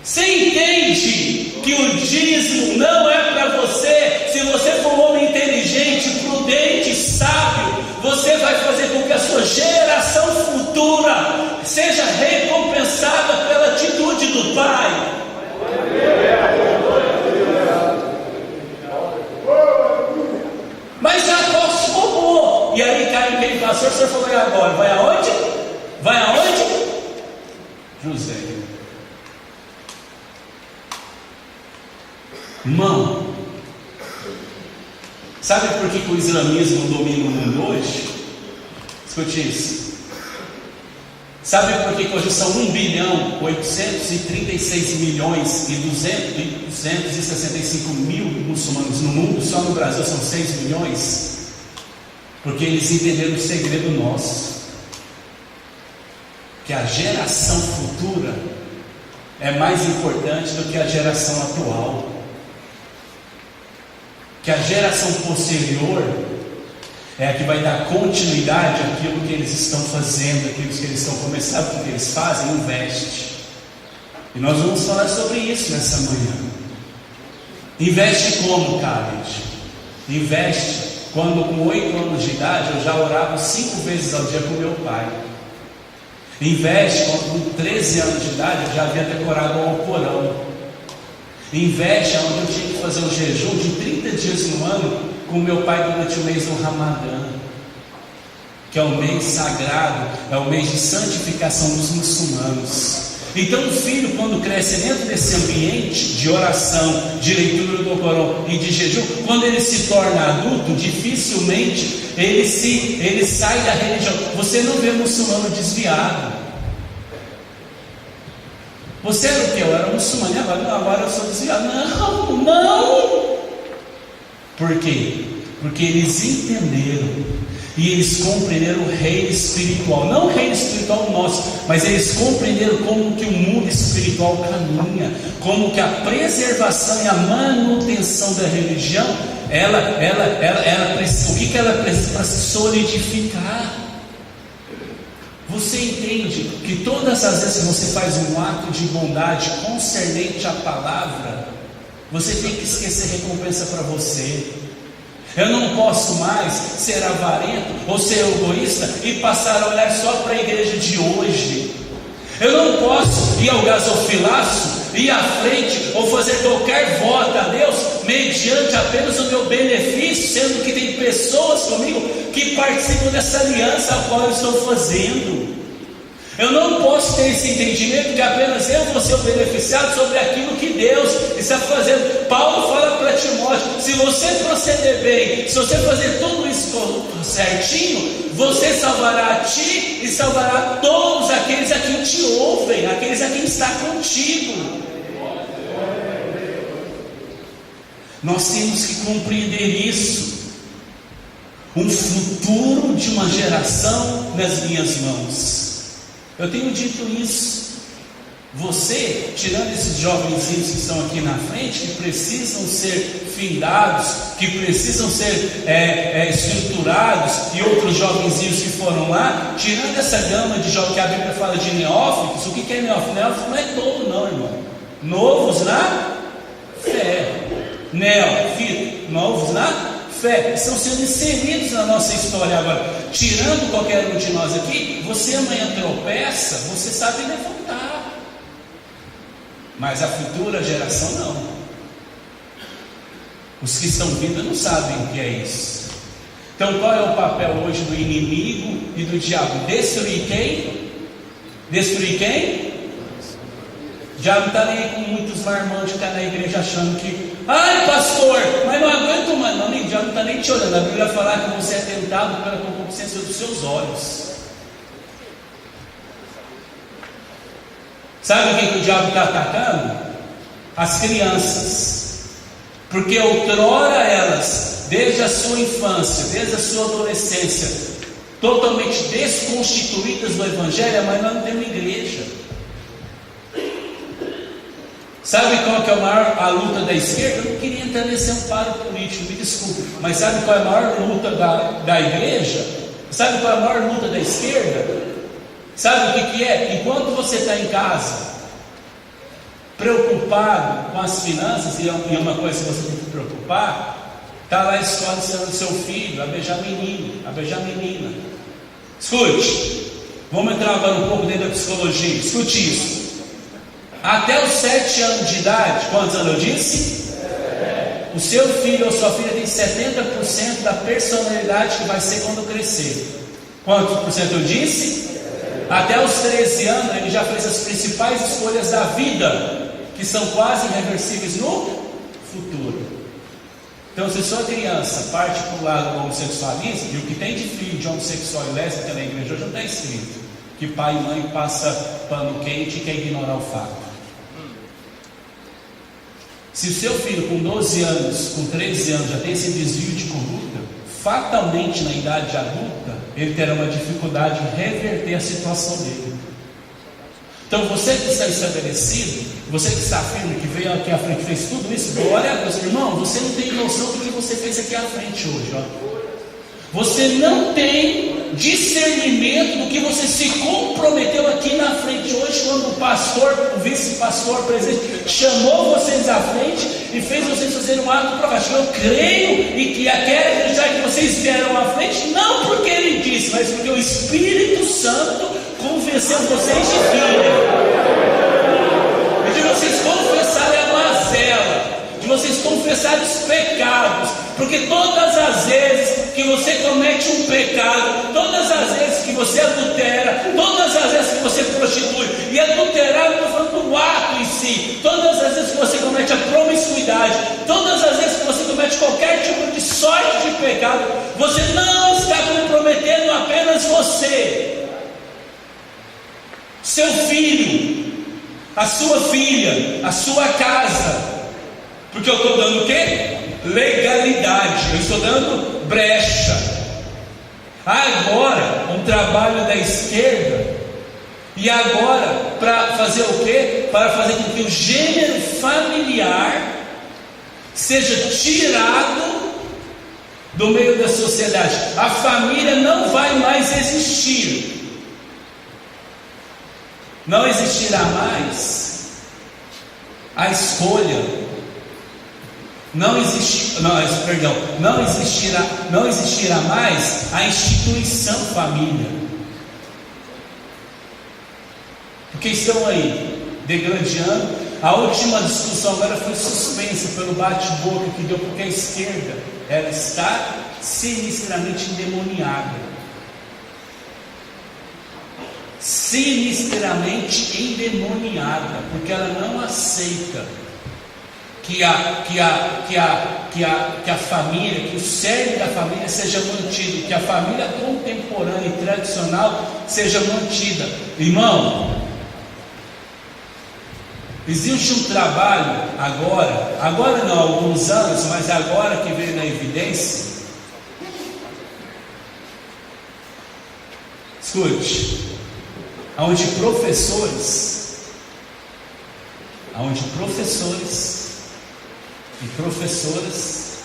Você entende que o dízimo não é para você? Se você for um homem inteligente, prudente, sábio, você vai fazer com que a sua geração futura seja recompensada pela atitude do Pai. pastor falou: e agora? Vai aonde? Vai aonde? José. Irmão, sabe por que o islamismo domina o mundo hoje? Escute isso. Sabe por que hoje são 1.836.265.000 muçulmanos no mundo? Só no Brasil são 6 milhões. Porque eles entenderam o segredo nosso, que a geração futura é mais importante do que a geração atual, que a geração posterior é a que vai dar continuidade àquilo que eles estão fazendo, àquilo que eles estão começando, o que eles fazem, investe. E nós vamos falar sobre isso nessa manhã. Investe como, Khaled? Investe quando com 8 anos de idade eu já orava 5 vezes ao dia com meu pai. Investe quando com 13 anos de idade eu já havia decorado o Alcorão. Investe onde eu tinha que fazer um jejum de 30 dias no ano com meu pai durante o mês do Ramadã, que é o mês sagrado, é o mês de santificação dos muçulmanos. Então o filho, quando cresce dentro desse ambiente de oração, de leitura do Alcorão e de jejum, quando ele se torna adulto, dificilmente ele sai da religião. Você não vê muçulmano desviado. Você era o que? Eu era muçulmano, agora eu sou desviado. Não! Por quê? Porque eles entenderam e eles compreenderam o reino espiritual, não o reino espiritual nosso, mas eles compreenderam como que o mundo espiritual caminha, como que a preservação e a manutenção da religião, o que ela precisa para se solidificar. Você entende que todas as vezes que você faz um ato de bondade concernente à palavra, você tem que esquecer recompensa para você. Eu não posso mais ser avarento ou ser egoísta e passar a olhar só para a igreja de hoje. Eu não posso ir ao gasofilaço, ir à frente ou fazer qualquer voto a Deus mediante apenas o meu benefício, sendo que tem pessoas comigo que participam dessa aliança a qual eu estou fazendo. Eu não posso ter esse entendimento que apenas eu vou ser o beneficiado sobre aquilo que Deus está fazendo. Paulo fala para Timóteo: se você proceder bem, se você fazer tudo isso certinho, você salvará a ti e salvará todos aqueles a quem te ouvem, aqueles a quem está contigo. Nós temos que compreender isso. Um futuro de uma geração nas minhas mãos. Eu tenho dito isso. Você, tirando esses jovenzinhos que estão aqui na frente, que precisam ser findados, que precisam ser estruturados, e outros jovenzinhos que foram lá, tirando essa gama de jovens que a Bíblia fala de neófitos. O que é neófito? Neófito não é todo, não, irmão. Novos na fé. Neófito, novos na fé, estão sendo inseridos na nossa história agora. Tirando qualquer um de nós aqui, você amanhã tropeça, você sabe levantar, mas a futura geração não. Os que estão vindo não sabem o que é isso. Então qual é o papel hoje do inimigo e do diabo? Destruir quem? Destruir quem? O diabo está nem com muitos marmanjos que estão na igreja achando que: ai pastor, mas não aguento mais. Não, o diabo não está nem te olhando. A Bíblia fala que você é tentado pela concupiscência dos seus olhos. Sabe quem que o diabo está atacando? As crianças. Porque outrora elas, desde a sua infância, desde a sua adolescência, totalmente desconstituídas do Evangelho, mas nós não temos igreja. Sabe qual que é a luta da esquerda? Eu não queria entrar nesse amparo político, me desculpe, mas sabe qual é a maior luta da igreja? Sabe qual é a maior luta da esquerda? Sabe o que é? Enquanto você está em casa, preocupado com as finanças, e é uma coisa que você tem que preocupar, está lá a escola ensinando seu filho a beijar menino, a beijar menina. Escute, vamos entrar agora um pouco dentro da psicologia, escute isso. Até os 7 anos de idade, quantos anos eu disse? O seu filho ou sua filha tem 70% da personalidade que vai ser quando crescer. Quantos por cento eu disse? Até os 13 anos ele já fez as principais escolhas da vida, que são quase irreversíveis no futuro. Então, se sua criança parte para o lado do homossexualismo, e o que tem de filho de homossexual e lésbica na igreja hoje não está escrito que pai e mãe passa pano quente e quer ignorar o fato. Se o seu filho com 12 anos, com 13 anos já tem esse desvio de conduta, fatalmente na idade adulta ele terá uma dificuldade em reverter a situação dele. Então você que está estabelecido, você que está firme, que veio aqui à frente, fez tudo isso, glória a Deus. Irmão, você não tem noção do que você fez aqui à frente hoje, ó. Você não tem discernimento do que você se comprometeu aqui na frente hoje, quando o pastor, o vice-pastor, o presidente, chamou vocês à frente e fez vocês fazerem um ato profético. Eu creio e que quero acreditar que vocês vieram à frente, não porque ele disse, mas porque o Espírito Santo convenceu vocês de virem, e de vocês confessarem a mazela, de vocês confessarem os pecados, porque todas as vezes que você comete um pecado, todas as vezes que você adultera, todas as vezes que você prostitui, e adulterar não estou falando do ato em si, todas as vezes que você comete a promiscuidade, todas as vezes que você comete qualquer tipo de sorte de pecado, você não está comprometendo apenas você, seu filho, a sua filha, a sua casa, porque eu estou dando o quê? Legalidade, eu estou dando brecha. Agora, um trabalho da esquerda, e agora, para fazer o quê? Para fazer com que o gênero familiar seja tirado do meio da sociedade. A família não vai mais existir. Não existirá mais a escolha. Não existirá mais a instituição família. Porque estão aí degradando. A última discussão agora foi suspensa pelo bate-boca que deu, porque a esquerda ela está sinistramente endemoniada. Sinistramente endemoniada, porque ela não aceita que a família, que o cerne da família seja mantido, que a família contemporânea e tradicional seja mantida. Irmão, existe um trabalho agora não há alguns anos, mas agora que veio na evidência. Escute, onde professores e professoras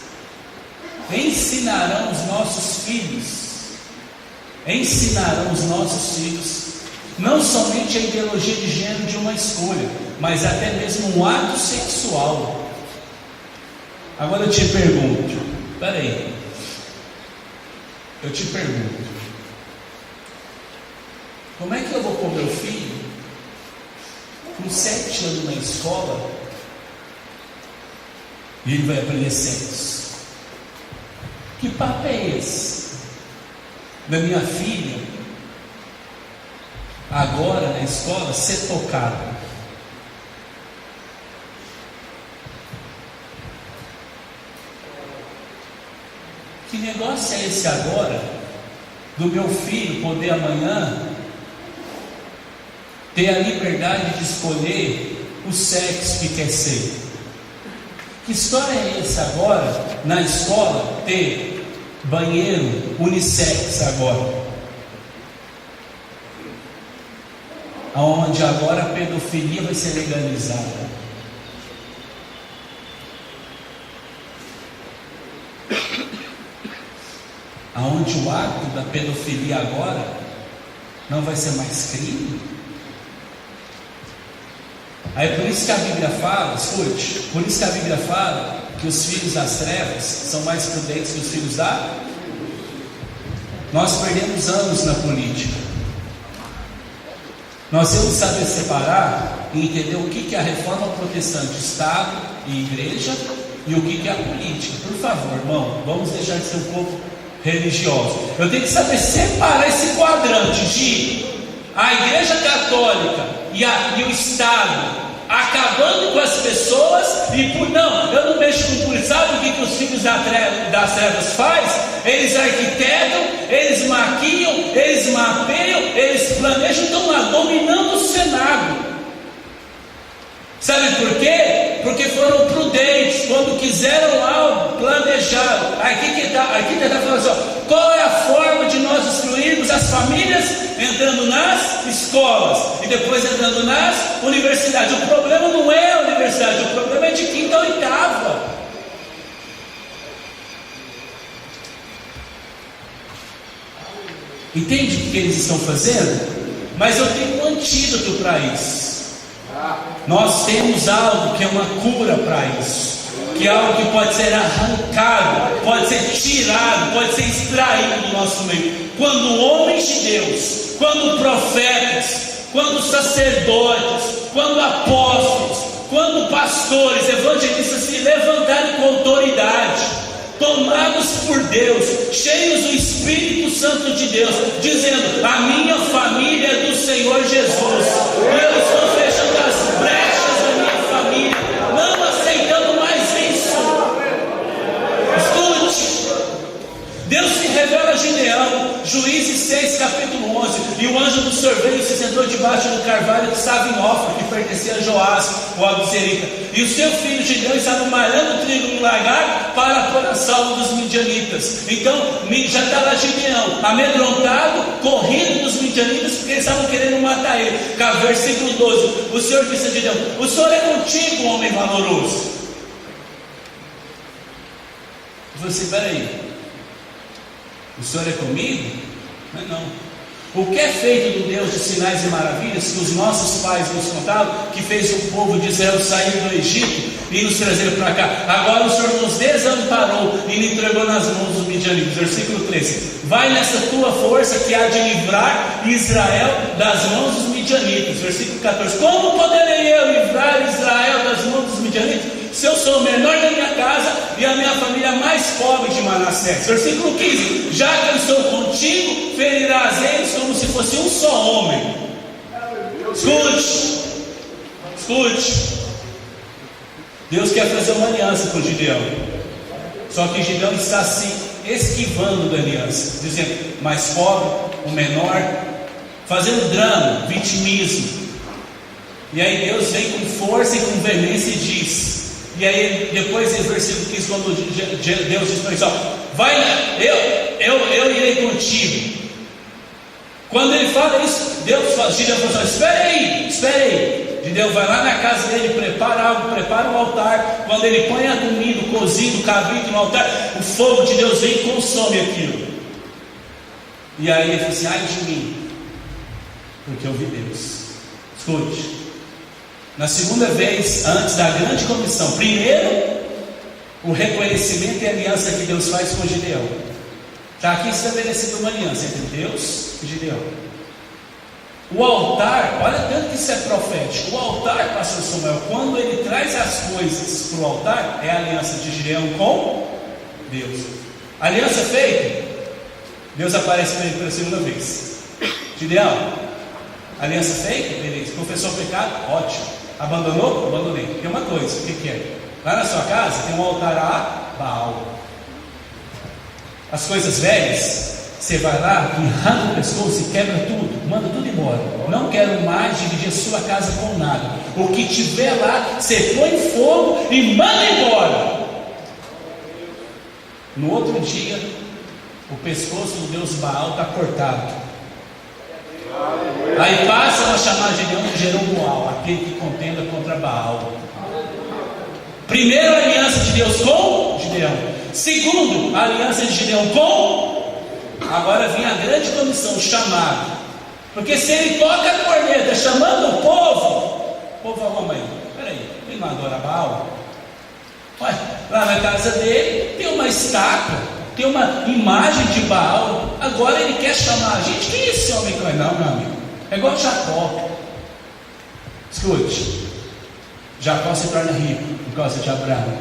ensinarão os nossos filhos não somente a ideologia de gênero de uma escolha, mas até mesmo um ato sexual. Agora eu te pergunto, como é que eu vou pôr meu filho com 7 anos na escola e ele vai aprender sexo? Que papo é esse? Da minha filha agora na escola ser tocada? Que negócio é esse agora do meu filho poder amanhã ter a liberdade de escolher o sexo que quer ser? Que história é essa agora, na escola, ter banheiro unissex agora? Onde agora a pedofilia vai ser legalizada. Onde o ato da pedofilia agora não vai ser mais crime. Aí por isso que a Bíblia fala, escute, por isso que a Bíblia fala que os filhos das trevas são mais prudentes que os filhos da... Nós perdemos anos na política. Nós temos que saber separar e entender o que é a reforma protestante, Estado e Igreja, e o que é a política. Por favor, irmão, vamos deixar de ser um pouco religiosos. Eu tenho que saber separar esse quadrante de a Igreja Católica e o Estado acabando com as pessoas, e por não, eu não mexo com tudo. Sabe o que os filhos das trevas faz? Eles arquitetam, eles maquiam, eles mapeiam, eles planejam, estão lá dominando o Senado. Sabe por quê? Porque foram prudentes, quando quiseram algo, planejaram. Aqui que está falando assim, ó, qual é a forma de nós destruirmos as famílias? Entrando nas escolas e depois entrando nas universidades. O problema não é a universidade, o problema é de quinta a oitava. Entende o que eles estão fazendo? Mas eu tenho um antídoto para isso. Nós temos algo que é uma cura para isso, que é algo que pode ser arrancado, pode ser tirado, pode ser extraído do nosso meio. Quando homens de Deus, quando profetas, quando sacerdotes, quando apóstolos, quando pastores, evangelistas se levantarem com autoridade, tomados por Deus, cheios do Espírito Santo de Deus, dizendo: a minha família é do Senhor Jesus, e eu estou fechando as brechas da minha família, não aceitando mais isso. Escute, Deus se revela a Gideão, Juízes 6, capítulo 11, e o anjo do Senhor veio e se sentou debaixo do carvalho que estava em Ofra, que pertencia a Joás, o abzerita, e o seu filho Gideão estava malhando trigo no lagar para pôr a salvo dos midianitas. Então já está lá Gideão, amedrontado, corrido dos midianitas, porque eles estavam querendo matar ele. Versículo 12, o Senhor disse a Gideão: o Senhor é contigo, homem valoroso. Eu falei assim: peraí, o Senhor é comigo? Não. O que é feito do Deus de sinais e maravilhas que os nossos pais nos contaram, que fez o povo de Israel sair do Egito e nos trazer para cá? Agora o Senhor nos desamparou e nos entregou nas mãos dos midianitas. Versículo 13: vai nessa tua força que há de livrar Israel das mãos dos midianitas. Versículo 14: como poderei eu livrar Israel das mãos dos midianitas, se eu sou o menor da minha casa e a minha família mais pobre de Manassés? Versículo 15: já que eu estou contigo, ferirás eles como se fosse um só homem. Escute. Deus quer fazer uma aliança com Gideão, só que Gideão está se esquivando da aliança, dizendo: mais pobre, o menor, fazendo drama, vitimismo. E aí Deus vem com força e com veemência e diz. E aí depois em versículo 15, quando Deus diz para ele: vai, eu irei contigo. Quando ele fala isso, Gideão fala: espere aí. Gideão vai lá na casa dele, prepara o altar. Quando ele põe a comida, o cozido, o cabrito no altar, o fogo de Deus vem e consome aquilo. E aí ele fala assim: ai de mim, porque eu vi Deus. Escute, na segunda vez, antes da grande comissão, primeiro o reconhecimento e a aliança que Deus faz com Gideão. Está aqui estabelecida uma aliança entre Deus e Gideão. O altar, olha tanto que isso é profético. O altar, pastor Samuel, quando ele traz as coisas para o altar, é a aliança de Gideão com Deus. A aliança feita, Deus aparece para ele pela segunda vez. Gideão, aliança feita? Beleza. Confessou o pecado? Ótimo. Abandonou? Abandonei. Tem uma coisa, o que é? Lá na sua casa tem um altar a Baal. As coisas velhas, você vai lá e arranca o pescoço e quebra tudo, manda tudo embora. Não quero mais dividir a sua casa com nada. O que tiver lá, você põe fogo e manda embora. No outro dia, o pescoço do Deus Baal está cortado. Aí passam a chamar Gideão de Jeroboal, aquele que contenda contra Baal. Primeiro, a aliança de Deus com Gideão. Segundo, a aliança de Gideão com... Agora vinha a grande comissão, o chamado. Porque se ele toca a corneta chamando o povo fala: mãe, peraí, ele não adora Baal? Olha, lá na casa dele tem uma estátua, tem uma imagem de Baal. Agora ele quer chamar a gente. Quem é esse homem? Não, meu amigo, é igual Jacó. Escute, Jacó se torna rico por causa de Abraão,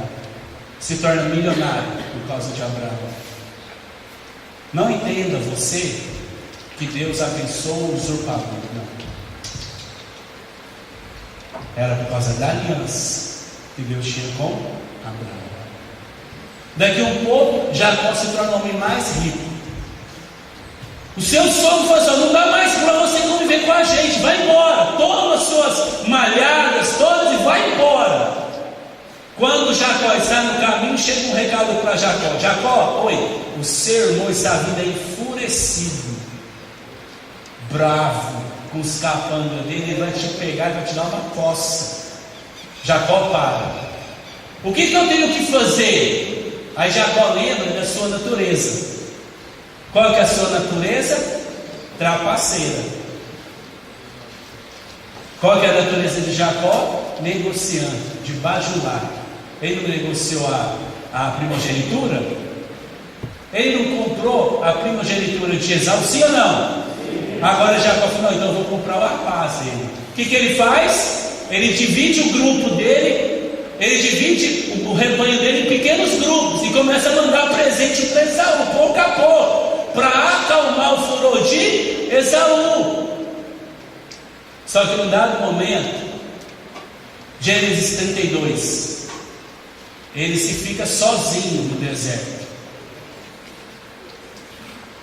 se torna milionário por causa de Abraão. Não entenda você que Deus abençoa o usurpador. Não. Era por causa da aliança que Deus tinha com Abraão. Daqui a um pouco, Jacó se torna o homem mais rico. O seu sonho foi assim: não dá mais para você conviver com a gente, vai embora, toma as suas malhadas todas e vai embora. Quando Jacó está no caminho, chega um recado para Jacó: Jacó, oi, o seu irmão está vindo aí enfurecido, bravo, com os capangas dele, ele vai te pegar e vai te dar uma coça. Jacó para. O que eu tenho que fazer? Aí Jacó lembra da sua natureza. Qual que é a sua natureza? Trapaceira. Qual que é a natureza de Jacó? Negociante, de bajular. Ele não negociou a primogenitura? Ele não comprou a primogenitura de Esaú, sim ou não? Agora Jacó falou: então eu vou comprar o rapaz dele. O que ele faz? Ele divide o grupo dele, ele divide o rebanho dele em pequenos grupos e começa a mandar presente para Esaú, pouco a pouco, para acalmar o furor de Esaú. Só que num dado momento, Gênesis 32, ele se fica sozinho no deserto,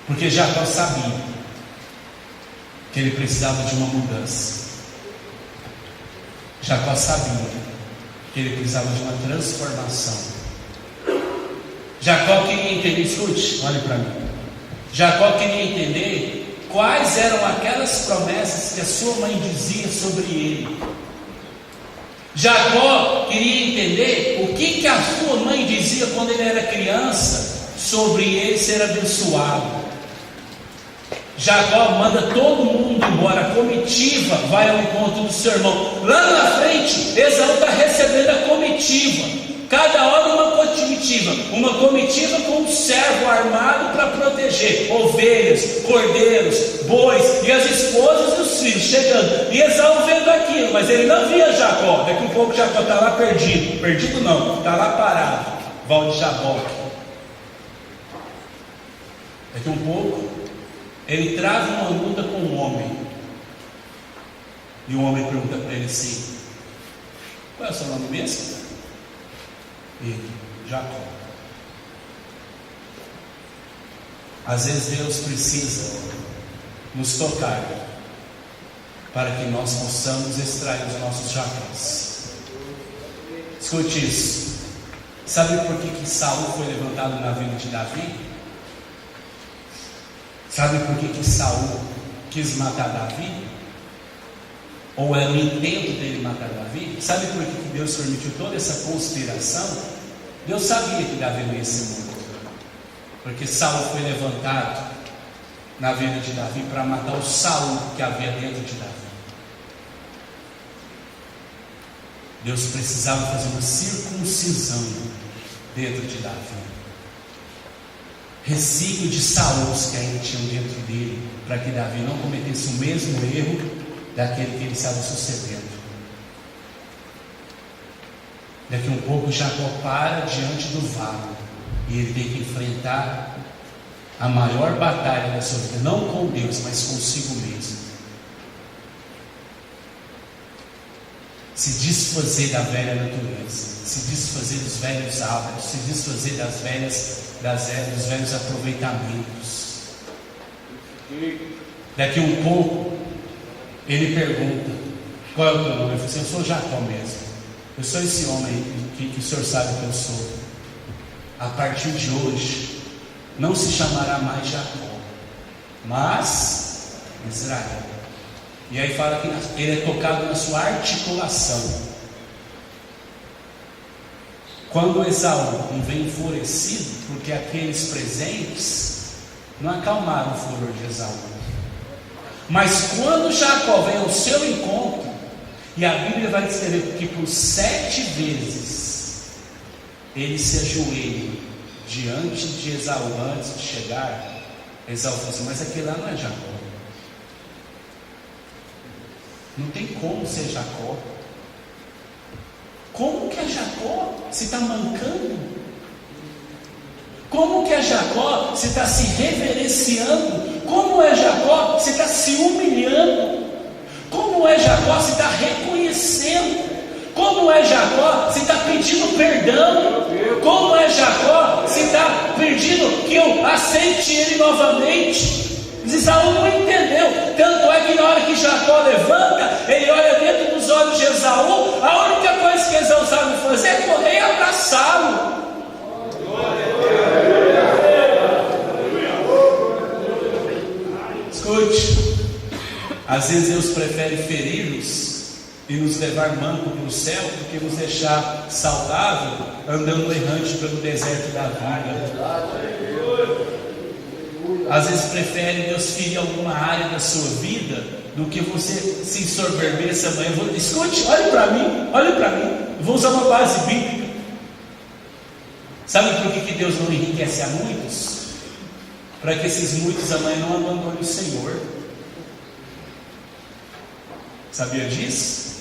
porque Jacó sabia que ele precisava de uma mudança. Jacó sabia que ele precisava de uma transformação. Jacó queria entender, escute, olhe para mim. Jacó queria entender quais eram aquelas promessas que a sua mãe dizia sobre ele. Jacó queria entender o que a sua mãe dizia quando ele era criança sobre ele ser abençoado. Jacó manda todo mundo embora, a comitiva vai ao encontro do seu irmão. Lá na frente, Esaú está recebendo a comitiva. Cada hora uma comitiva com um servo armado para proteger ovelhas, cordeiros, bois e as esposas dos filhos chegando. E Esaú vendo aquilo, mas ele não via Jacó. Daqui a pouco Jacó está lá perdido não, está lá parado, Val de Jaboque. Daqui a um pouco ele trava uma luta com um homem, e o homem pergunta para ele assim: qual é o seu nome mesmo? Ele: Jacó. Às vezes Deus precisa nos tocar para que nós possamos extrair os nossos Jacós. Escute isso. Sabe por que Saul foi levantado na vida de Davi? Sabe por que Saul quis matar Davi? Ou era o intento dele matar Davi? Sabe por que Deus permitiu toda essa conspiração? Deus sabia que Davi não ia ser morto, porque Saul foi levantado na vida de Davi para matar o Saul que havia dentro de Davi. Deus precisava fazer uma circuncisão dentro de Davi, reciclo de Saul que ainda tinham dentro dele, para que Davi não cometesse o mesmo erro daquele que ele estava sucedendo. Daqui a um pouco Jacó para diante do vale, e ele tem que enfrentar a maior batalha da sua vida, não com Deus, mas consigo mesmo. Se desfazer da velha natureza, se desfazer dos velhos hábitos, se desfazer dos velhos aproveitamentos. Daqui a um pouco ele pergunta: qual é o teu nome? Eu falo assim: eu sou Jacó mesmo, eu sou esse homem que o senhor sabe que eu sou. A partir de hoje não se chamará mais Jacó, mas Israel. E aí fala que ele é tocado na sua articulação. Quando Esaú vem enfurecido, porque aqueles presentes não acalmaram o furor de Esaú, mas quando Jacó vem ao seu encontro, e a Bíblia vai descrever que por 7 vezes ele se ajoelha diante de Esaú antes de chegar, Esaú fala assim: mas aquele lá não é Jacó, não tem como ser Jacó. Como que é Jacó? Se está mancando? Como que é Jacó? Você está se reverenciando. Como é Jacó? Você está se humilhando. Como é Jacó? Você está reconhecendo. Como é Jacó? Você está pedindo perdão. Como é Jacó? Você está pedindo que eu aceite ele novamente. Esaú não entendeu. Tanto é que na hora que Jacó levanta, ele olha dentro dos olhos de Esaú. A única coisa que Esaú sabe fazer é correr e abraçá-lo. Escute, às vezes Deus prefere ferir-nos e nos levar manco para o céu do que nos deixar saudável andando errante pelo deserto da vida. Às vezes prefere Deus ferir alguma área da sua vida do que você se ensoberbeça amanhã. Escute, olhe para mim. Eu vou usar uma base bíblica. Sabe por que Deus não enriquece a muitos? Para que esses muitos amanhã não abandonem o Senhor. Sabia disso?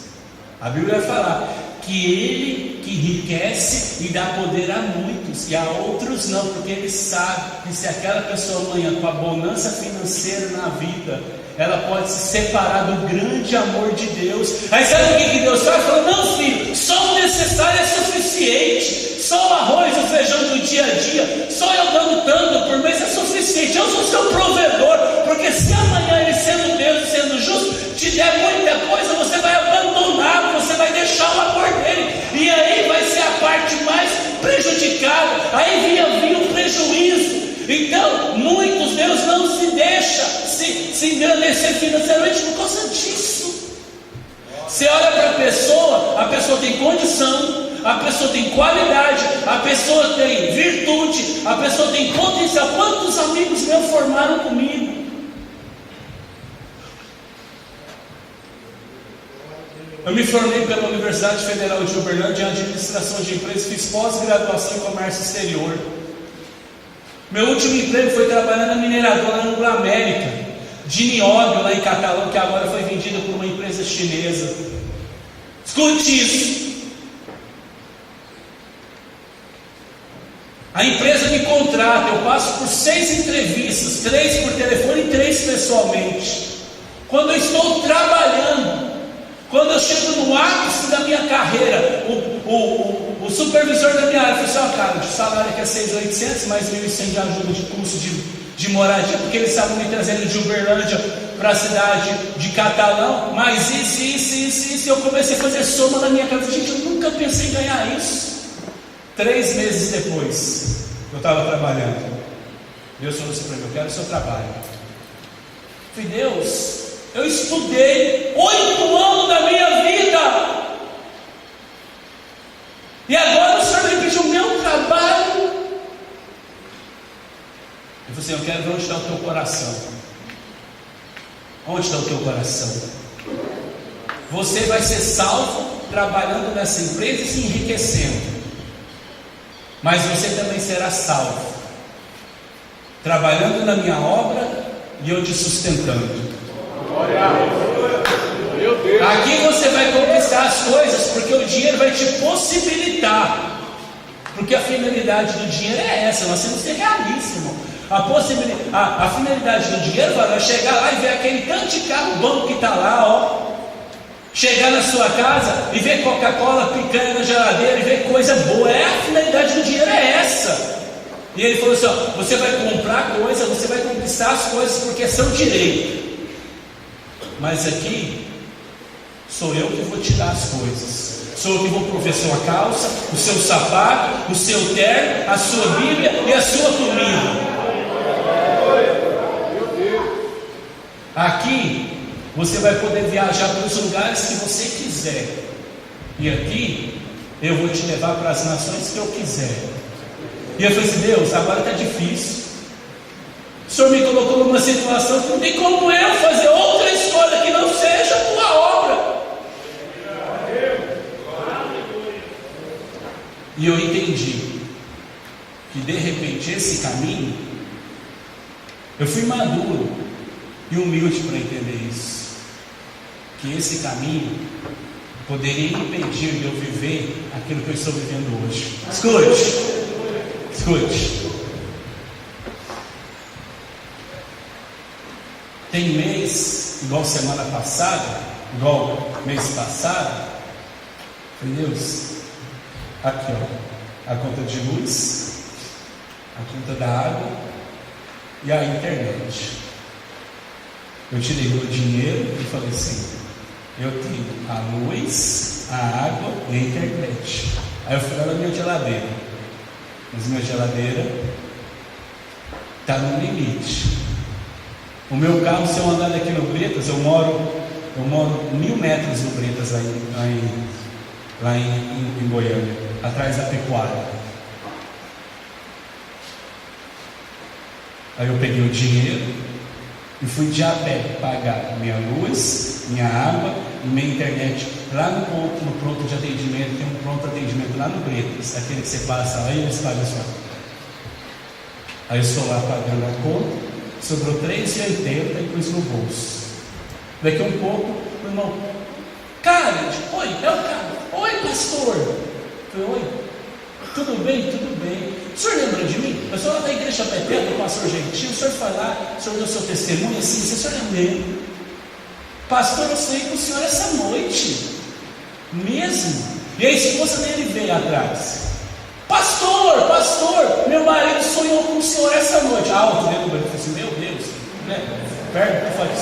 A Bíblia vai falar que Ele que enriquece e dá poder a muitos, e a outros não, porque Ele sabe que se aquela pessoa amanhã com a bonança financeira na vida, ela pode se separar do grande amor de Deus. Aí sabe o que Deus faz? Fala, não filho, só o necessário é suficiente. Só o arroz e o feijão do dia a dia, só eu dando tanto por mês é suficiente. Eu sou seu provedor, porque se amanhã Ele sendo Deus e sendo justo te der muita coisa, você vai abandonar, você vai deixar o amor dele, e aí vai ser a parte mais prejudicada. Aí vinha o prejuízo. Então muitos, Deus não se deixa se engrandecer financeiramente por causa disso. Você olha para a pessoa tem condição, a pessoa tem qualidade, a pessoa tem virtude, a pessoa tem potencial. Quantos amigos meus formaram comigo? Eu me formei pela Universidade Federal de Uberlândia em Administração de Empresas, fiz pós-graduação em Comércio Exterior. Meu último emprego foi trabalhando na mineradora Anglo América, de nióbio lá em Catalão, que agora foi vendida por uma empresa chinesa. Escute isso. A empresa me contrata, eu passo por 6 entrevistas, 3 por telefone e 3 pessoalmente. Quando eu estou trabalhando, quando eu chego no ápice da minha carreira, o supervisor da minha área falou assim: cara, o salário aqui é 6.800, mais 1.100 de ajuda de custo de moradia, porque eles estavam me trazendo de Uberlândia para a cidade de Catalão, mas isso, eu comecei a fazer soma na minha cabeça. Gente, eu nunca pensei em ganhar isso. 3 meses depois, eu estava trabalhando. Deus falou assim para mim: eu quero o seu trabalho. Eu falei: Deus, eu estudei 8 anos da minha vida, e agora o Senhor me pediu o meu trabalho. Eu falei assim: eu quero ver onde está o teu coração. Onde está o teu coração? Você vai ser salvo trabalhando nessa empresa e se enriquecendo, mas você também será salvo trabalhando na minha obra e eu te sustentando. Aqui você vai conquistar as coisas, porque o dinheiro vai te possibilitar, porque a finalidade do dinheiro é essa. Nós temos que ser realistas, irmão. A finalidade do dinheiro vai chegar lá e ver aquele tanto de carro bom que está lá, ó. Chegar na sua casa e ver Coca-Cola, picanha na geladeira e ver coisa boa. A finalidade do dinheiro é essa. E ele falou assim: ó, você vai comprar coisa, você vai conquistar as coisas porque é seu direito, mas aqui sou eu que vou te dar as coisas. Sou eu que vou prover sua calça, o seu sapato, o seu terno, a sua Bíblia e a sua comida. Aqui você vai poder viajar para os lugares que você quiser, e aqui eu vou te levar para as nações que eu quiser. E eu falei assim: Deus, agora está difícil. O Senhor me colocou numa situação que não tem como eu fazer outra escolha que não seja a tua obra. E eu entendi que de repente esse caminho, eu fui maduro e humilde para entender isso, que esse caminho poderia impedir de eu viver aquilo que eu estou vivendo hoje. Escute. igual semana passada, igual mês passado. Falei, Deus, aqui ó, a conta de luz, a conta da água e a internet. Eu tirei meu dinheiro e falei assim, eu tenho a luz, a água e a internet. Aí eu fui lá na minha geladeira. Mas minha geladeira está no limite. O meu carro, se eu andar daqui no Bretas, eu moro 1000 metros no Bretas, lá em Goiânia, atrás da pecuária. Aí eu peguei o dinheiro e fui de a pé pagar minha luz, minha água e minha internet lá no pronto de atendimento. Tem um pronto atendimento lá no Bretas, aquele que você passa lá e eles pagam a sua. Aí eu estou lá pagando a conta, sobrou R$3,80 e pus no bolso. Daqui a um pouco, o irmão, cara, oi, é o cara, oi pastor. Eu falei, oi, tudo bem, tudo bem. O senhor lembra de mim? Eu sou lá da igreja Peteca, do pastor Gentil. O senhor foi lá, o senhor deu seu testemunho assim, o senhor lembra? Pastor, eu sonhei com o senhor essa noite mesmo. E a esposa dele veio atrás. Pastor, meu marido sonhou com o senhor essa noite. Alto dentro do banheiro. Eu falei assim, meu Deus, né? Perto do fato.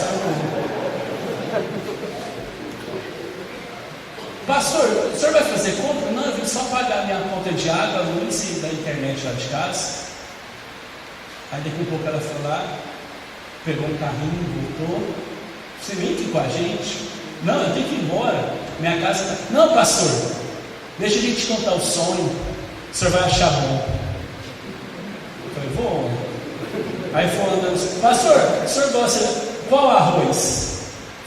Pastor, o senhor vai fazer compra? Não, eu vim só pagar minha conta de água, luz e da internet lá de casa. Aí daqui a pouco ela foi lá, pegou um carrinho, voltou. Você vem aqui com a gente? Não, eu tenho que ir embora. Minha casa está... Não, pastor, deixa a gente contar o sonho. O senhor vai achar bom. Eu falei, vou. Aí foi andando, pastor, o senhor gosta de qual arroz?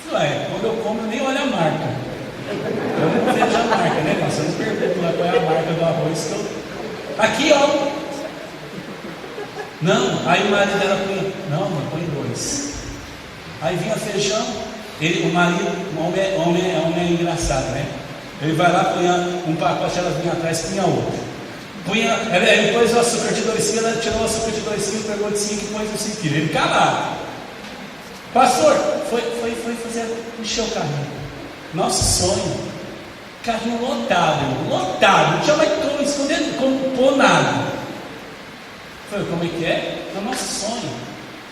Eu falei, quando eu como eu nem olho a marca. Eu não vejo a marca, né, pastor? Eu não pergunto lá qual é a marca do arroz que eu... Aqui, ó. Não, aí o marido dela põe, não, mano, põe 2. Aí vinha feijão, o marido, o homem é engraçado, né? Ele vai lá, punha um pacote, ela vinha atrás, punha outro. Ele pôs o açúcar de 2 quilos, ela tirou o açúcar de 2 quilos, pegou de 5 e pôs de 5 quilos. Ele calado. Pastor, foi fazer, encheu o carrinho. Nosso sonho, carrinho lotado, não tinha mais como esconder, como pôr nada. Falei, como é que é? É o nosso sonho.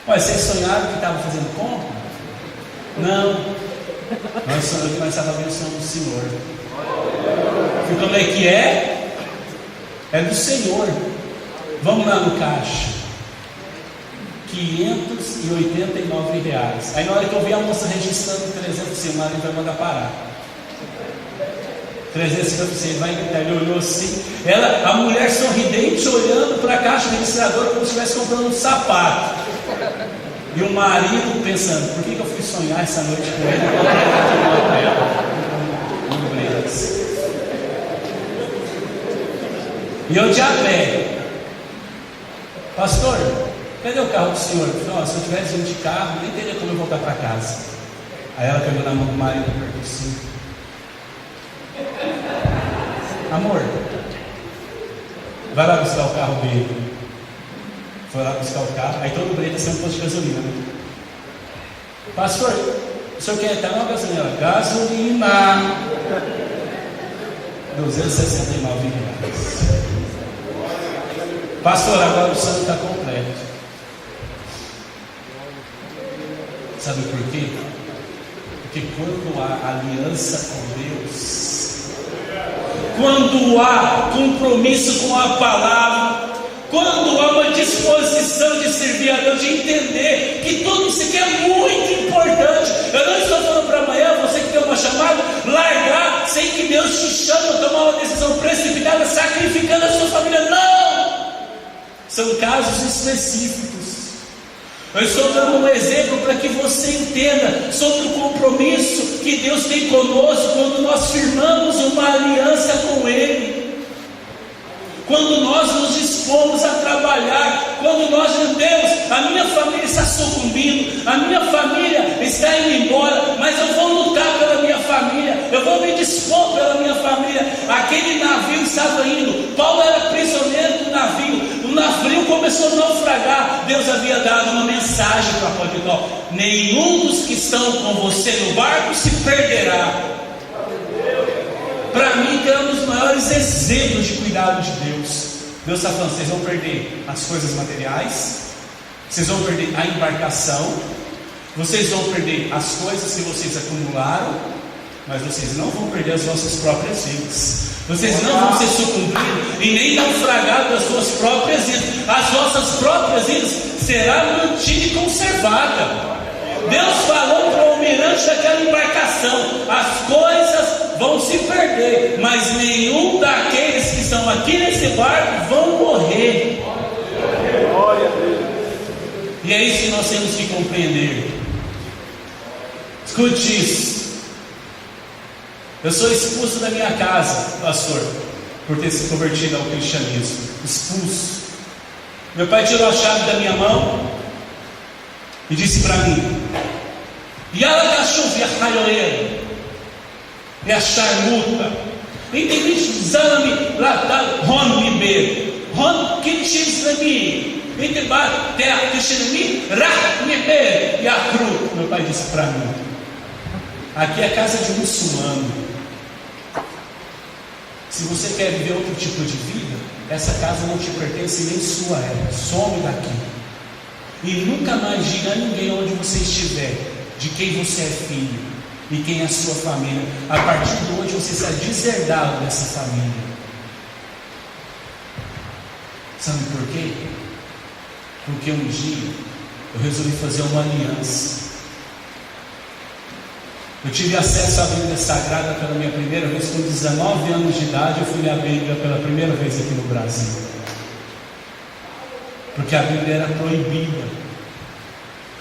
Olha, vocês sonharam que estavam fazendo compra? Não. Nós sonhamos que nós estávamos abençoando o Senhor. E como é que é? É do Senhor. Vamos lá no caixa. R$589. Aí na hora que eu vi a moça registrando 300, o marido vai mandar parar. 350, vai gritar. Ele olhou assim. A mulher sorridente olhando para a caixa registradora como se estivesse comprando um sapato. E o marido pensando, por que eu fui sonhar essa noite com ele? E eu de a pé. Pastor, cadê o carro do senhor? Eu falei, se eu tivesse indo de carro, nem teria como eu voltar para casa. Aí ela pegou na mão do marido e perguntou assim, amor, vai lá buscar o carro dele. Foi lá buscar o carro, aí todo mundo ia ser um posto de gasolina, né? Pastor, o senhor quer estar numa gasolina? Gasolina! R$269. Pastor, agora o sonho está completo. Sabe por quê? Porque quando há aliança com Deus, quando há compromisso com a palavra, quando há uma disposição de servir a Deus, de entender que tudo isso aqui é muito importante. Eu não estou falando para amanhã, você que tem uma chamada, largar sem que Deus te chame a tomar uma decisão precipitada, sacrificando a sua família. Não! São casos específicos. Eu estou dando um exemplo para que você entenda sobre o compromisso que Deus tem conosco quando nós firmamos uma aliança com Ele. Quando nós nos dispomos a trabalhar, quando nós dizemos, a minha família está sucumbindo, a minha família está indo embora, mas eu vou lutar pela minha família, eu vou me dispor pela minha família. Aquele navio estava indo, Paulo era prisioneiro do navio, o navio começou começou a naufragar, Deus havia dado uma mensagem para Jacó: nenhum dos que estão com você no barco se perderá. Para mim, que é um dos maiores exemplos de cuidado de Deus. Deus está falando: vocês vão perder as coisas materiais, vocês vão perder a embarcação, vocês vão perder as coisas que vocês acumularam, mas vocês não vão perder as vossas próprias vidas. Vocês não vão ser sucumbidos e nem naufragados das suas próprias vidas. As vossas próprias vidas será mantida e conservada. Deus falou para o almirante daquela embarcação: as coisas vão se perder, mas nenhum daqueles que estão aqui nesse barco vão morrer. E é isso que nós temos que compreender. Escute isso. Eu sou expulso da minha casa, pastor, por ter se convertido ao cristianismo. Expulso. Meu pai tirou a chave da minha mão e disse para mim: Yala Gachuv Yahayoel, é a charmuta, entende? Zalami Latal Ron Liber, Ron Kitchizlami, Entebar Ter Kishinami, Rah Liber, Yakru. Meu pai disse para mim: aqui é a casa de um muçulmano. Se você quer viver outro tipo de vida, essa casa não te pertence, nem sua é. Some daqui. E nunca mais diga a ninguém onde você estiver de quem você é filho e quem é a sua família. A partir de hoje você será deserdado dessa família. Sabe por quê? Porque um dia eu resolvi fazer uma aliança. Eu tive acesso à Bíblia Sagrada pela minha primeira vez com 19 anos de idade. Eu fui ler a Bíblia pela primeira vez aqui no Brasil, porque a Bíblia era proibida.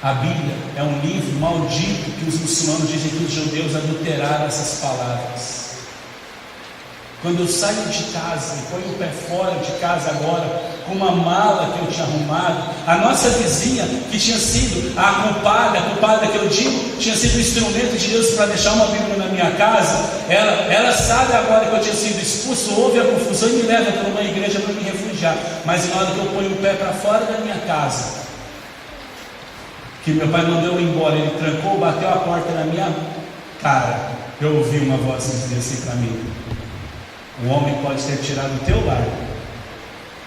A Bíblia é um livro maldito que os muçulmanos dizem que os judeus adulteraram essas palavras. Quando eu saio de casa e ponho o pé fora de casa agora, com uma mala que eu tinha arrumado, a nossa vizinha, que tinha sido a culpada que eu digo, tinha sido o instrumento de Deus para deixar uma Bíblia na minha casa, ela sabe agora que eu tinha sido expulso, houve a confusão e me leva para uma igreja para me refugiar. Mas na hora que eu ponho o pé para fora da minha casa, que meu pai mandou eu ir embora, ele trancou, bateu a porta na minha cara, eu ouvi uma voz dizer assim para mim: o homem pode ter tirado o teu lar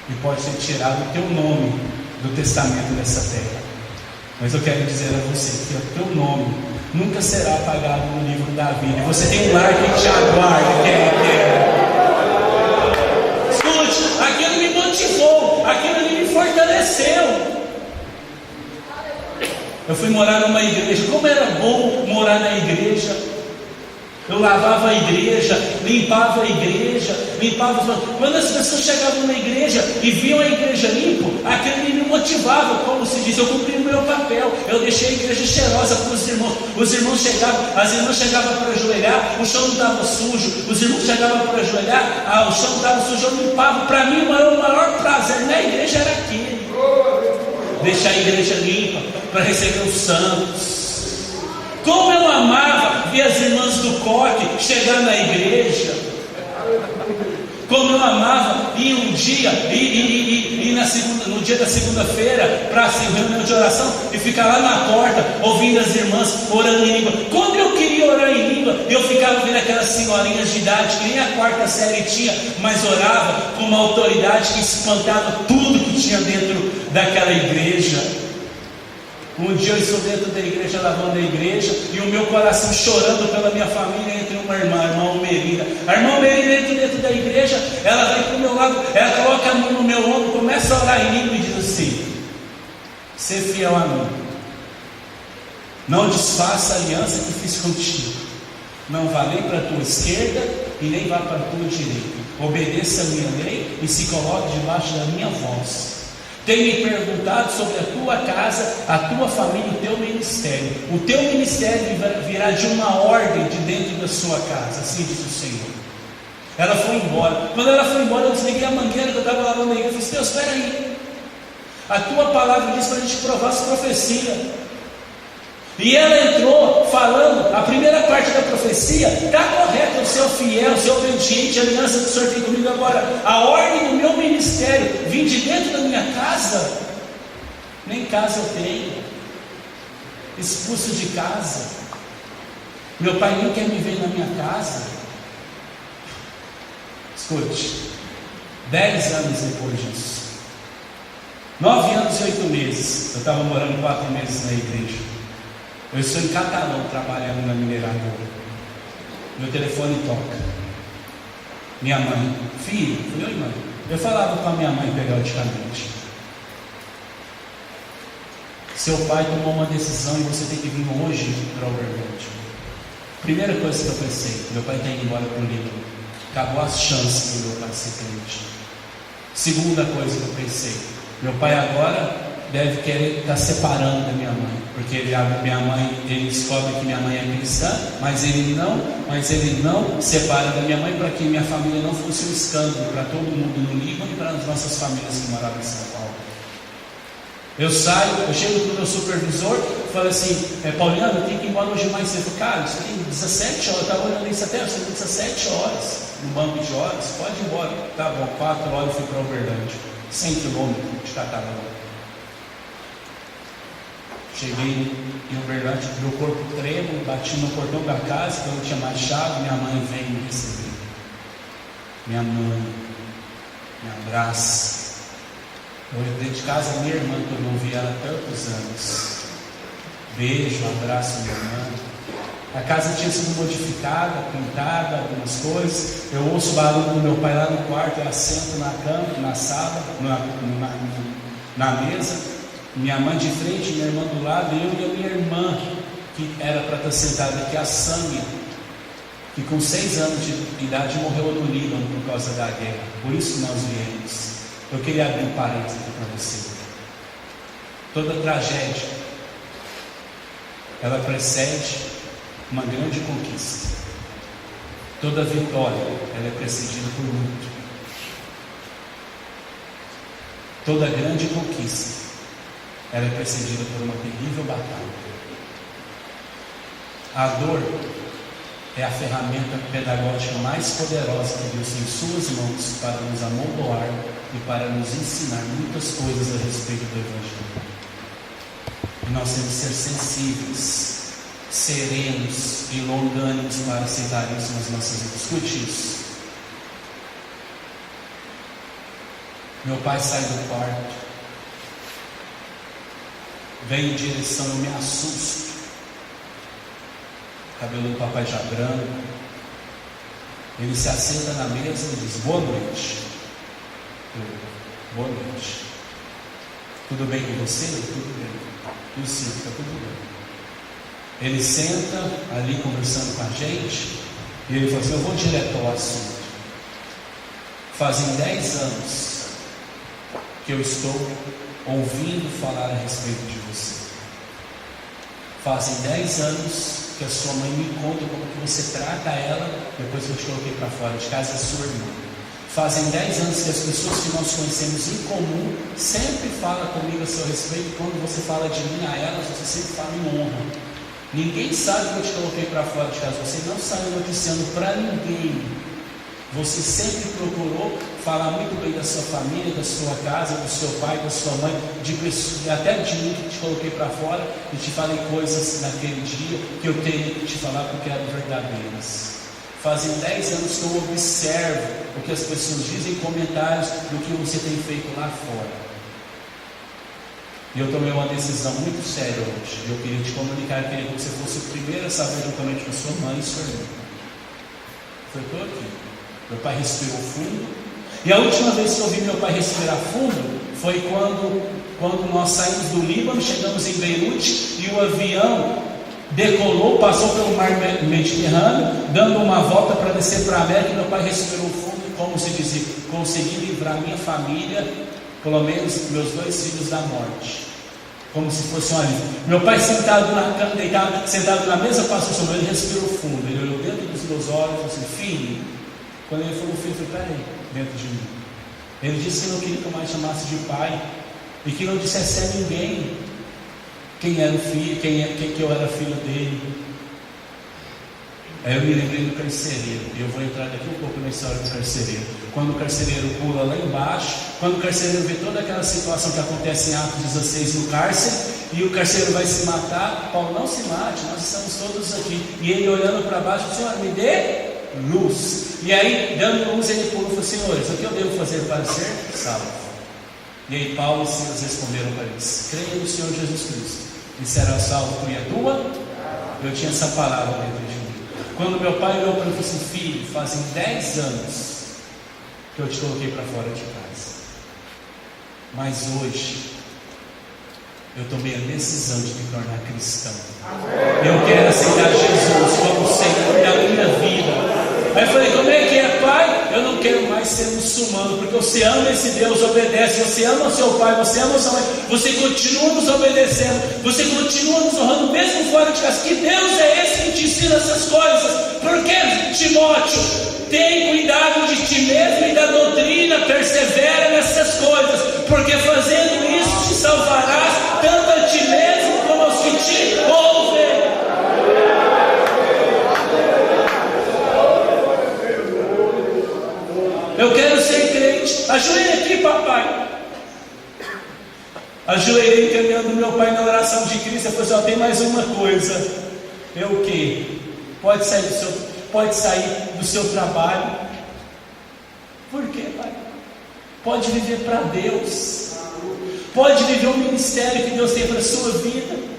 e pode ter tirado o teu nome do testamento dessa terra, mas eu quero dizer a você que o teu nome nunca será apagado no livro da vida. Você tem um lar que te aguarda, que é eterno. Escute, aquilo me motivou, aquilo me fortaleceu. Eu fui morar numa igreja. Como era bom morar na igreja. Eu lavava a igreja, limpava a igreja, Quando as pessoas chegavam na igreja e viam a igreja limpa, aquilo me motivava, como se diz, eu cumpri o meu papel. Eu deixei a igreja cheirosa para os irmãos. Os irmãos chegavam, as irmãs chegavam para ajoelhar, o chão não estava sujo. Os irmãos chegavam para ajoelhar, o chão não estava sujo, eu limpava. Para mim, o maior prazer na igreja era aquele: deixar a igreja limpa para receber os santos. Como eu amava ver as irmãs do coque chegar na igreja. Como eu amava ir um dia, no dia da segunda-feira, para a reunião de oração, e ficar lá na porta, ouvindo as irmãs orando em língua. Como eu queria orar em língua, eu ficava vendo aquelas senhorinhas de idade, que nem a quarta série tinha, mas orava com uma autoridade que espantava tudo que tinha dentro daquela igreja. Um dia eu estou dentro da igreja, lavando a igreja, e o meu coração chorando pela minha família, entre uma irmã, a irmã Almerida. A irmã Almerida entra dentro da igreja, ela vem para o meu lado, ela coloca a mão no meu ombro, começa a orar em língua e diz assim: ser fiel a mim, não desfaça a aliança que fiz contigo, não vá nem para a tua esquerda e nem vá para a tua direita, obedeça a minha lei e se coloque debaixo da minha voz. Tem me perguntado sobre a tua casa, a tua família, o teu ministério. O teu ministério virá de uma ordem de dentro da sua casa, assim diz o Senhor. Ela foi embora. Quando ela foi embora, eu desliguei a mangueira que eu estava lavando a igreja. Eu disse: Deus, espera aí, a tua palavra diz para a gente provar as profecias. E ela entrou falando, a primeira parte da profecia está correta, o seu fiel, o seu obediente, a aliança que o Senhor tem comigo agora. A ordem do meu ministério, vim de dentro da minha casa, nem casa eu tenho, expulso de casa, meu pai nem quer me ver na minha casa. Escute, 10 anos depois disso, 9 anos e 8 meses, eu estava morando 4 meses na igreja. Eu estou em Catalão trabalhando na mineradora. Meu telefone toca. Minha mãe, filho, falei, mãe. Eu falava com a minha mãe periodicamente: seu pai tomou uma decisão e você tem que vir hoje para Uberlândia. Primeira coisa que eu pensei: meu pai está indo embora para o Líbano. Acabou as chances do meu pai ser crente. Segunda coisa que eu pensei: meu pai agora deve querer estar separando da minha mãe, porque ele descobre que minha mãe é cristã, mas ele não separa da minha mãe, para que minha família não fosse um escândalo para todo mundo no Líbano e para as nossas famílias que moravam em São Paulo. Eu chego para o meu supervisor, falo assim: Pauliano, eu tenho que ir embora hoje mais cedo. Eu falo, cara, isso tem 17 horas, eu estava olhando isso até, você tem 17 horas no banco de horas, pode ir embora. Tá bom, 4 horas eu fui para Uberlândia, 100 quilômetros de Catalão. Cheguei em Uberlândia, meu corpo tremo, bati no portão da casa, quando eu tinha mais chave, minha mãe vem me receber. Minha mãe me abraça. Eu dentro de casa, minha irmã, que eu não vi ela há tantos anos. Beijo, abraço minha irmã. A casa tinha sido modificada, pintada, algumas coisas. Eu ouço o barulho do meu pai lá no quarto, eu assento na cama, na sala, na mesa. Minha mãe de frente, minha irmã do lado, eu e a minha irmã, que era para estar sentada aqui, a Sâmia, que com 6 anos de idade morreu no Líbano por causa da guerra. Por isso nós viemos. Eu queria abrir um parênteses aqui para você. Toda tragédia, ela precede uma grande conquista. Toda vitória, ela é precedida por luto. Toda grande conquista, ela é precedida por uma terrível batalha. A dor é a ferramenta pedagógica mais poderosa que Deus tem em suas mãos para nos amontoar e para nos ensinar muitas coisas a respeito do Evangelho. E nós temos que ser sensíveis, serenos e longânimos para aceitar isso nas nossas vidas. Escute isso. Meu pai sai do quarto, vem em direção, eu me assusto. Cabelo do papai já branco. Ele se assenta na mesa e diz: boa noite. Boa noite. Tudo bem com você? Tudo bem. E o senhor, está tudo bem. Ele senta ali conversando com a gente e ele fala assim: eu vou direto ao assunto. Fazem 10 anos que eu estou ouvindo falar a respeito de você. Fazem 10 anos que a sua mãe me conta como que você trata ela depois que eu te coloquei para fora de casa, a sua irmã. Fazem 10 anos que as pessoas que nós conhecemos em comum sempre falam comigo a seu respeito. Quando você fala de mim a elas, você sempre fala em honra. Ninguém sabe que eu te coloquei para fora de casa. Você não saiu noticiando para ninguém. Você sempre procurou falar muito bem da sua família, da sua casa, do seu pai, da sua mãe, até de mim que te coloquei para fora e te falei coisas naquele dia que eu teria que te falar porque eram verdadeiras. Fazem 10 anos que eu observo o que as pessoas dizem em comentários do que você tem feito lá fora. E eu tomei uma decisão muito séria hoje. Eu queria te comunicar, eu queria que você fosse o primeiro a saber juntamente com sua mãe e sua irmã. Foi tudo aqui. Meu pai respirou fundo. E a última vez que eu vi meu pai respirar fundo foi quando nós saímos do Líbano, chegamos em Beirute e o avião decolou, passou pelo mar Mediterrâneo, dando uma volta para descer para a América. E meu pai respirou fundo, como se dizia, consegui livrar minha família, pelo menos meus 2 filhos, da morte. Como se fosse um alívio. Meu pai sentado na cama, deitado, sentado na mesa, passou sobre ele, respirou fundo. Ele olhou dentro dos meus olhos e falou assim: filho. Quando ele falou filho, eu falei: peraí, dentro de mim. Ele disse que não queria que eu mais chamasse de pai e que não dissesse a ninguém quem era o filho, quem que eu era filho dele. Aí eu me lembrei do carcereiro, e eu vou entrar daqui um pouco na história do carcereiro. Quando o carcereiro pula lá embaixo, quando o carcereiro vê toda aquela situação que acontece em Atos 16 no cárcere, e o carcereiro vai se matar, Paulo, não se mate, nós estamos todos aqui. E ele olhando para baixo, Senhor, me dê luz. E aí, dando luz, ele pula e falou, senhores, o que eu devo fazer para ser salvo? E aí Paulo e Silas responderam para eles, creia no Senhor Jesus Cristo, e será salvo tu e a tua. Eu tinha essa palavra dentro de mim. Quando meu pai olhou para mim e falou assim, filho, fazem 10 anos que eu te coloquei para fora de casa, mas hoje eu tomei a decisão de me tornar cristão. Eu quero aceitar Jesus como Senhor da minha vida. Aí eu falei, como é que é, pai? Eu não quero mais ser muçulmano, porque você ama esse Deus, obedece, você ama o seu pai, você ama o seu mãe, você continua nos obedecendo, você continua nos honrando mesmo fora de casa. Que Deus é esse que te ensina essas coisas? Porque, Timóteo, tem cuidado de ti mesmo e da doutrina, persevera nessas coisas, porque fazendo isso te salvarás, tanto a ti mesmo como aos que te ouvem. Eu quero ser crente. Ajoelhe aqui, papai. Ajoelhei caminhando meu pai na oração de Cristo. Eu falei, só tem mais uma coisa. É o quê? Pode sair do seu trabalho. Por quê, pai? Pode viver para Deus. Pode viver o ministério que Deus tem para a sua vida.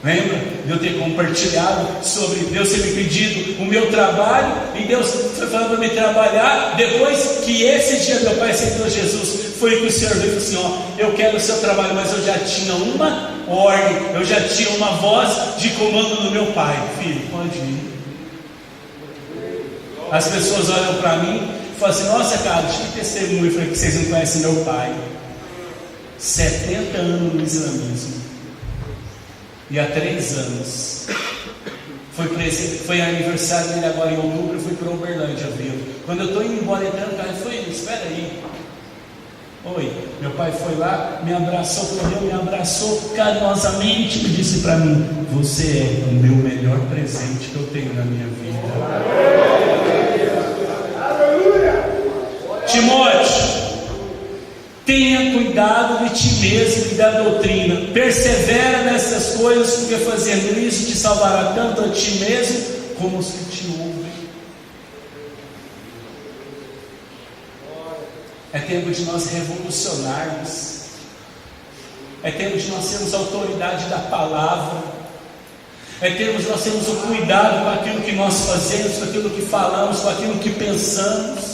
Lembra de eu ter compartilhado sobre Deus ter me pedido o meu trabalho, e Deus foi falando para me trabalhar. Depois que esse dia meu pai aceitou Jesus, foi que o Senhor veio e falou assim, ó, eu quero o seu trabalho, mas eu já tinha uma ordem, eu já tinha uma voz de comando do meu pai, filho, pode ir. As pessoas olham para mim e falam assim, nossa cara, deixa eu testemunho. Eu falei que vocês não conhecem meu pai, 70 anos no islamismo. E há 3 anos foi aniversário dele agora em outubro. Eu fui para Uberlândia vê-lo. Quando eu estou indo embora entrando no carro, ele falou, espera aí. Oi, meu pai foi lá, me abraçou, correu, me abraçou carinhosamente e disse para mim, você é o meu melhor presente que eu tenho na minha vida. Timóteo, tenha cuidado de ti mesmo e da doutrina, persevera nessas coisas, porque fazendo isso te salvará tanto a ti mesmo como os que te ouvem. É tempo de nós revolucionarmos, é tempo de nós sermos autoridade da palavra, é tempo de nós termos o cuidado com aquilo que nós fazemos, com aquilo que falamos, com aquilo que pensamos.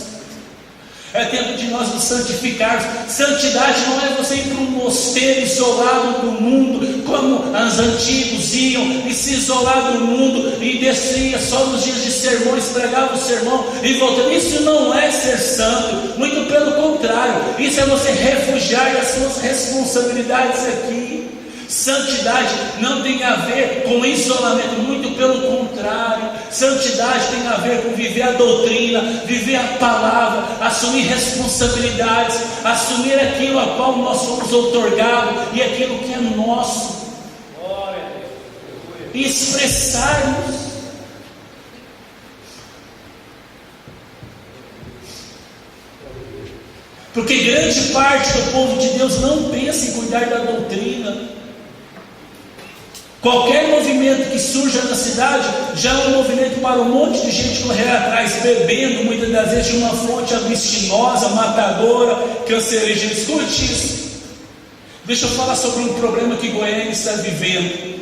É tempo de nós nos santificarmos. Santidade não é você ir para um mosteiro isolado do mundo, como os antigos iam, e se isolar do mundo e descia só nos dias de sermões, pregava o sermão e voltava. Isso não é ser santo, muito pelo contrário, isso é você refugiar das suas responsabilidades aqui. Santidade não tem a ver com isolamento, muito pelo contrário. Santidade tem a ver com viver a doutrina, viver a palavra, assumir responsabilidades, assumir aquilo a qual nós somos outorgados e aquilo que é nosso, e expressarmos. Porque grande parte do povo de Deus não pensa em cuidar da doutrina. Qualquer movimento que surja na cidade já é um movimento para um monte de gente correr atrás, bebendo muitas das vezes de uma fonte abstinosa, matadora, cancerígena. Escute isso. Deixa eu falar sobre um problema que Goiânia está vivendo.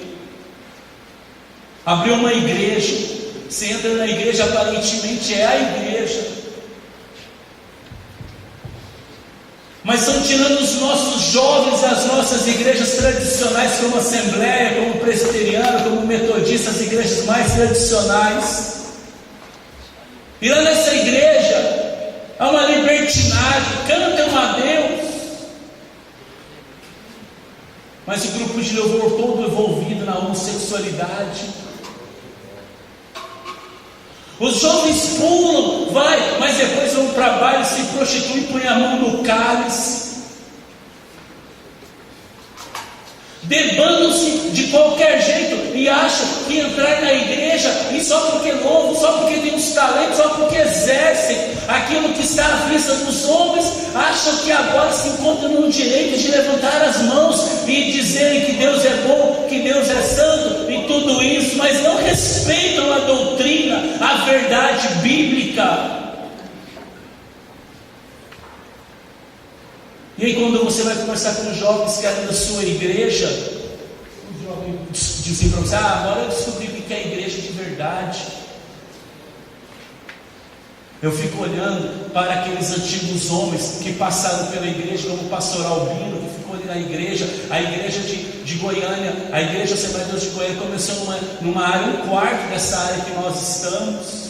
Abriu uma igreja, você entra na igreja, aparentemente é a igreja, mas estão tirando os nossos jovens das nossas igrejas tradicionais, como Assembleia, como Presbiteriana, como Metodista, as igrejas mais tradicionais. E lá nessa igreja há uma libertinagem, cantam a Deus, mas o grupo de louvor todo envolvido na homossexualidade. Os jovens pulam, vai, mas depois vão para baile, se prostituem, põem a mão no cálice. debandam-se de qualquer jeito e acham que entrar na igreja, e só porque louvam, só porque tem uns talentos, só porque exercem aquilo que está à vista dos homens, acham que agora se encontram no direito de levantar as mãos e dizerem que Deus é bom, que Deus é santo e tudo isso, mas não respeitam a doutrina, a verdade bíblica. E aí, quando você vai conversar com os jovens que eram da sua igreja, os jovens dizem para você: agora eu descobri o que é a igreja de verdade. Eu fico olhando para aqueles antigos homens que passaram pela igreja, como o pastor Albino, que ficou ali na igreja, a igreja de Goiânia, a igreja Assembleia de Deus de Goiânia começou numa área, um quarto dessa área que nós estamos.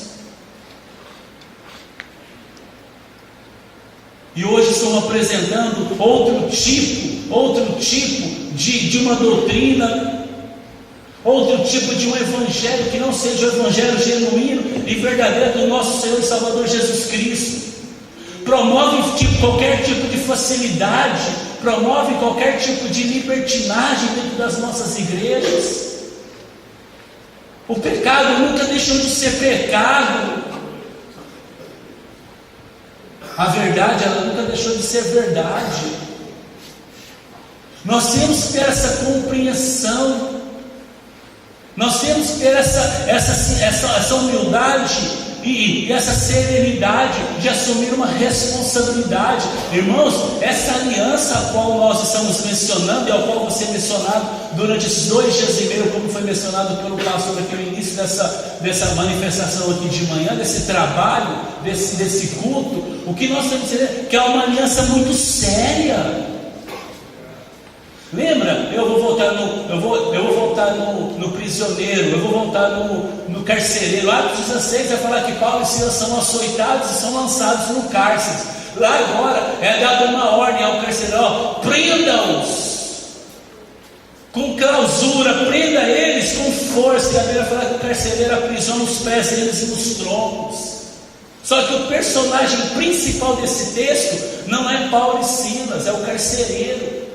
E hoje estão apresentando outro tipo de uma doutrina, outro tipo de um evangelho que não seja o evangelho genuíno e verdadeiro do nosso Senhor e Salvador Jesus Cristo. Promove qualquer tipo de facilidade, promove qualquer tipo de libertinagem dentro das nossas igrejas. O pecado nunca deixou de ser pecado. A verdade, ela nunca deixou de ser verdade. Nós temos que ter essa compreensão. Nós temos que ter essa humildade e essa serenidade de assumir uma responsabilidade. Irmãos, essa aliança a qual nós estamos mencionando e ao qual você mencionado durante esses 2 dias e meio, como foi mencionado pelo pastor aqui no início dessa manifestação aqui de manhã, desse trabalho, desse culto, o que nós temos que dizer que é uma aliança muito séria. Lembra? Eu vou voltar no prisioneiro, eu vou voltar no carcereiro. Atos 16 vai falar que Paulo e Silas são açoitados e são lançados no cárcere. Lá agora é dada uma ordem ao carcereiro: prenda-os com clausura, prenda eles com força. E a Bíblia fala que o carcereiro aprisiona os pés deles e nos troncos. Só que o personagem principal desse texto não é Paulo e Silas, é o carcereiro.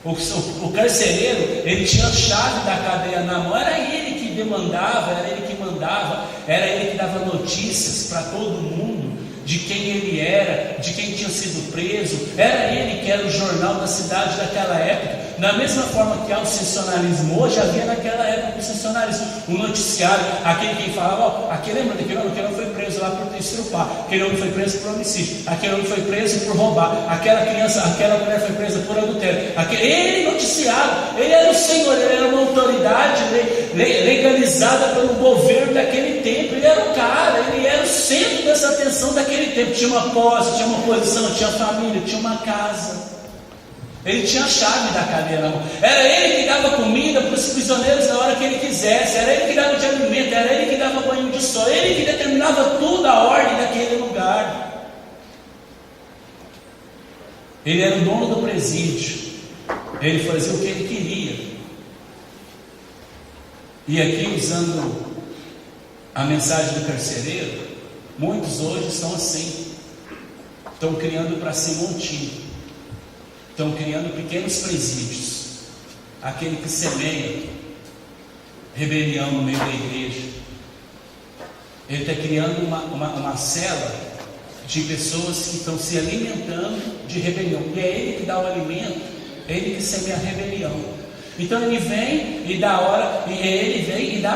O carcereiro, ele tinha a chave da cadeia na mão, era ele que demandava, era ele que mandava, era ele que dava notícias para todo mundo de quem ele era, de quem tinha sido preso. Era ele que era o jornal da cidade daquela época. Da mesma forma que há o sensacionalismo hoje, havia naquela época o sensacionalismo, o noticiário, aquele que falava: aquele homem foi preso lá por estrupar, aquele homem foi preso por homicídio, aquele homem foi preso por roubar, aquela mulher foi presa por adultério. Ele noticiava, ele era o Senhor, ele era uma autoridade legalizada pelo governo daquele tempo. Ele era o cara, ele era o centro dessa atenção daquele tempo. Tinha uma posse, tinha uma posição, tinha família, tinha uma casa. Ele tinha a chave da cadeia na mão. Era ele que dava comida para os prisioneiros na hora que ele quisesse. Era ele que dava de alimento, era ele que dava banho de sol. Ele que determinava tudo, a ordem daquele lugar. Ele era o dono do presídio. Ele fazia o que ele queria. E aqui, usando a mensagem do carcereiro, muitos hoje estão assim. Estão criando para si montinho. Estão criando pequenos presídios. Aquele que semeia rebelião no meio da igreja. Ele está criando uma cela de pessoas que estão se alimentando de rebelião. E é ele que dá o alimento, é ele que semeia a rebelião. Então ele vem e dá a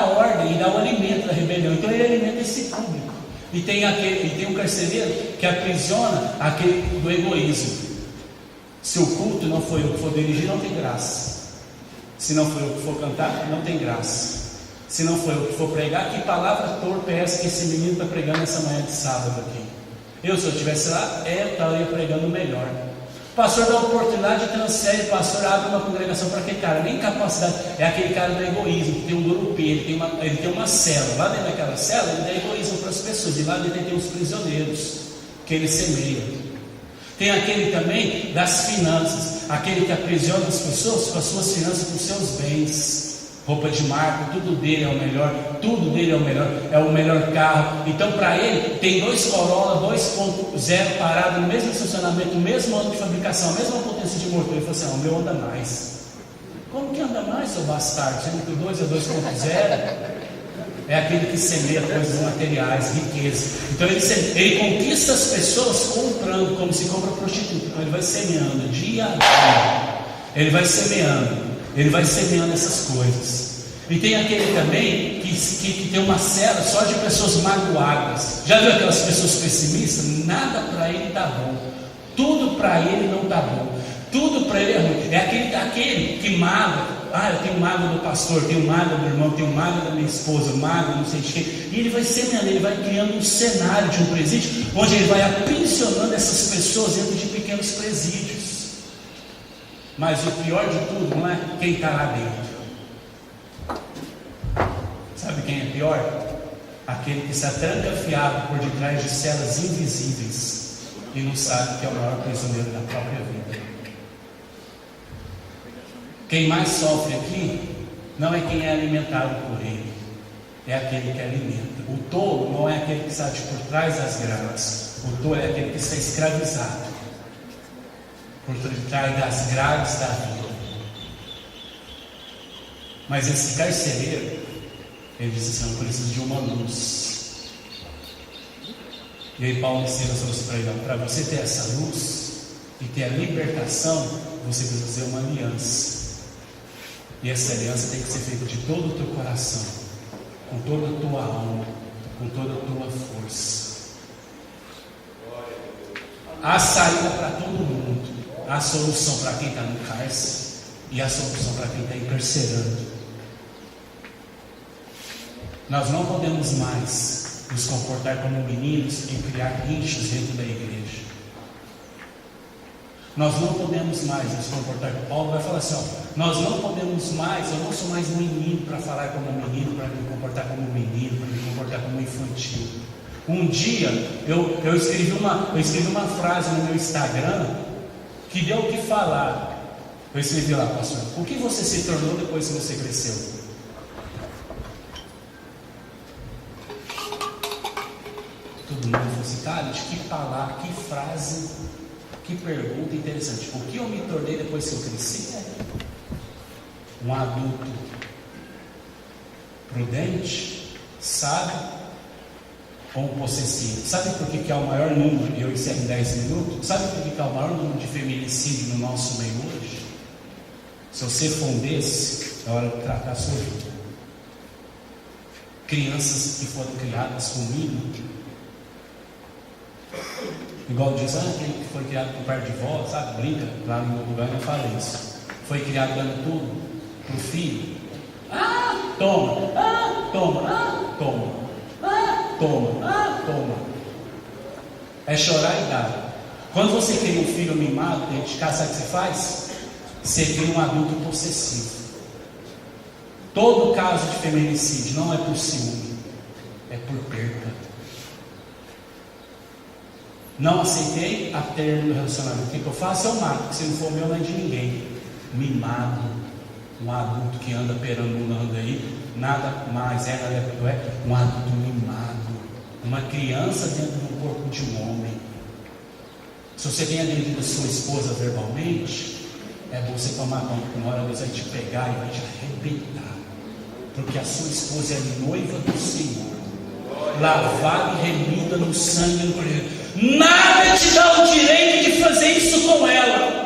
ordem e dá o alimento da rebelião. Então ele alimenta esse público. E tem um carcereiro que aprisiona aquele do egoísmo. Se o culto não foi eu que for dirigir, não tem graça. Se não foi eu que for cantar, não tem graça. Se não foi eu que for pregar, que palavra torpe é essa que esse menino está pregando essa manhã de sábado aqui? Se eu estivesse lá, eu estaria pregando melhor. O pastor dá oportunidade, transfere, o pastor abre uma congregação para aquele cara, nem capacidade. É aquele cara do egoísmo, que tem um grupo, ele tem uma cela. Lá dentro daquela cela, ele dá egoísmo para as pessoas. E lá dentro tem os prisioneiros, que ele semeia. Tem aquele também das finanças, aquele que aprisiona as pessoas com as suas finanças, com os seus bens, roupa de marca, tudo dele é o melhor, é o melhor carro. Então para ele tem 2 Corolla 2.0 parado no mesmo estacionamento, no mesmo ano de fabricação, a mesma potência de motor. Ele falou assim: o meu anda mais. Como que anda mais, seu bastardo? Sendo que o 2 é 2.0. É aquele que semeia coisas materiais, riqueza. Então ele conquista as pessoas comprando, como se compra prostituta. Então ele vai semeando dia a dia. Ele vai semeando essas coisas. E tem aquele também que tem uma cela só de pessoas magoadas. Já viu aquelas pessoas pessimistas? Nada para ele está bom. Tudo para ele não está bom. Tudo para ele é ruim. É aquele que magoa. Eu tenho mágoa do pastor, tenho mágoa do irmão, tenho mágoa da minha esposa, mágoa não sei de quem. E ele vai semeando, ele vai criando um cenário de um presídio, onde ele vai aprisionando essas pessoas dentro de pequenos presídios. Mas o pior de tudo não é quem está lá dentro. Sabe quem é pior? Aquele que está trancafiado por detrás de celas invisíveis e não sabe que é o maior prisioneiro da própria vida. Quem mais sofre aqui não é quem é alimentado por ele, é aquele que alimenta. O tolo não é aquele que está por trás das grades, o tolo é aquele que está escravizado por trás das grades da vida. Mas esse carcereiro, ele diz assim: eu preciso de uma luz. E aí Paulo ensina para ele: para você ter essa luz e ter a libertação, você precisa fazer uma aliança. E essa aliança tem que ser feita de todo o teu coração, com toda a tua alma, com toda a tua força. Há saída para todo mundo. Há solução para quem está no cárcere e há solução para quem está encarcerando. Nós não podemos mais nos comportar como meninos e criar rixas dentro da igreja. Nós não podemos mais nos comportar. Paulo vai falar assim: nós não podemos mais, eu não sou mais um menino para falar como um menino, para me comportar como um menino, para me comportar como um infantil. Um dia eu escrevi uma frase no meu Instagram que deu o que falar. Eu escrevi lá: pastor, o que você se tornou depois que você cresceu? Todo mundo falou assim: cara, de que palavra, que frase, que pergunta interessante. O que eu me tornei depois que eu cresci? Um adulto prudente, sábio ou um possessivo. Sabe por que é o maior número, e eu encerro em 10 minutos? Sabe por que é o maior número de feminicídio no nosso meio hoje? Se você for um desses, é hora de tratar a sua vida. Crianças que foram criadas comigo, igual diz, aquele que foi criado por parte de vó, sabe? Brinca, lá no meu lugar eu falei isso. Foi criado dando tudo pro filho. Toma, toma, toma, toma, toma. É chorar e dar. Quando você cria um filho mimado dentro de casa, sabe o que você faz? Você cria um adulto possessivo. Todo caso de feminicídio não é por ciúme, é por perda. Não aceitei a término do relacionamento. O que eu faço? Eu mato, porque se não for meu, não é de ninguém. Mimado, um adulto que anda perambulando aí, nada mais é um adulto mimado, uma criança dentro do corpo de um homem. Se você tem agredido a sua esposa verbalmente, é bom você tomar conta, porque uma hora Deus vai te pegar e vai te arrebentar, porque a sua esposa é noiva do Senhor, lavada e remida no sangue do Cordeiro. Nada te dá o direito de fazer isso com ela.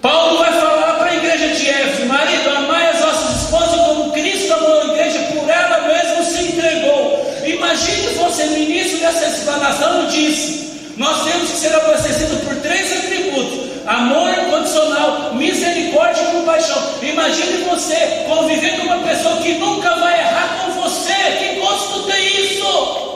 Paulo vai falar para a igreja de Éfeso: marido, amai as vossas esposas como Cristo amou a igreja, por ela mesmo se entregou. Imagine você, ministro dessa explanação, disse: nós temos que ser abastecidos por 3 atributos: amor incondicional, misericórdia e compaixão. Imagine você conviver com uma pessoa que nunca vai errar com você. Que gosto tem isso?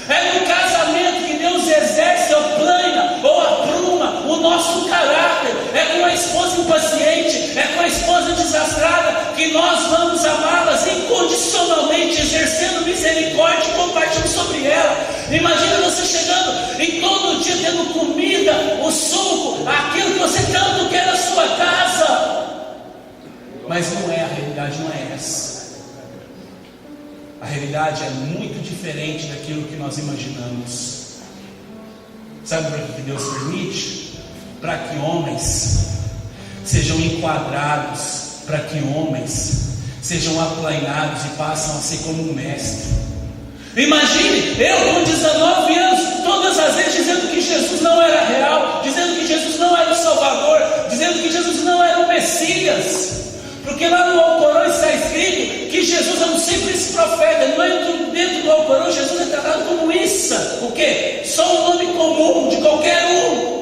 É no casamento que Deus exerce ou plana ou apruma o nosso caráter. É com a esposa impaciente, é com a esposa desastrada que nós vamos amá-las incondicionalmente, exercendo misericórdia e compaixão sobre ela. Imagina você chegando e todo dia tendo comida, o suco, aquilo que você tanto quer na sua casa. Mas não é, a realidade não é essa. A realidade é muito diferente daquilo que nós imaginamos. Sabe por que Deus permite? para que homens sejam enquadrados, para que homens sejam aplainados e passam a ser como um mestre. Imagine, eu com 19 anos, todas as vezes dizendo que Jesus não era real, dizendo que Jesus não era o Salvador, dizendo que Jesus não era o Messias. Porque lá no Alcorão está escrito que Jesus é um simples profeta. No dentro do Alcorão, Jesus é tratado como Issa. O quê? Só um nome comum de qualquer um.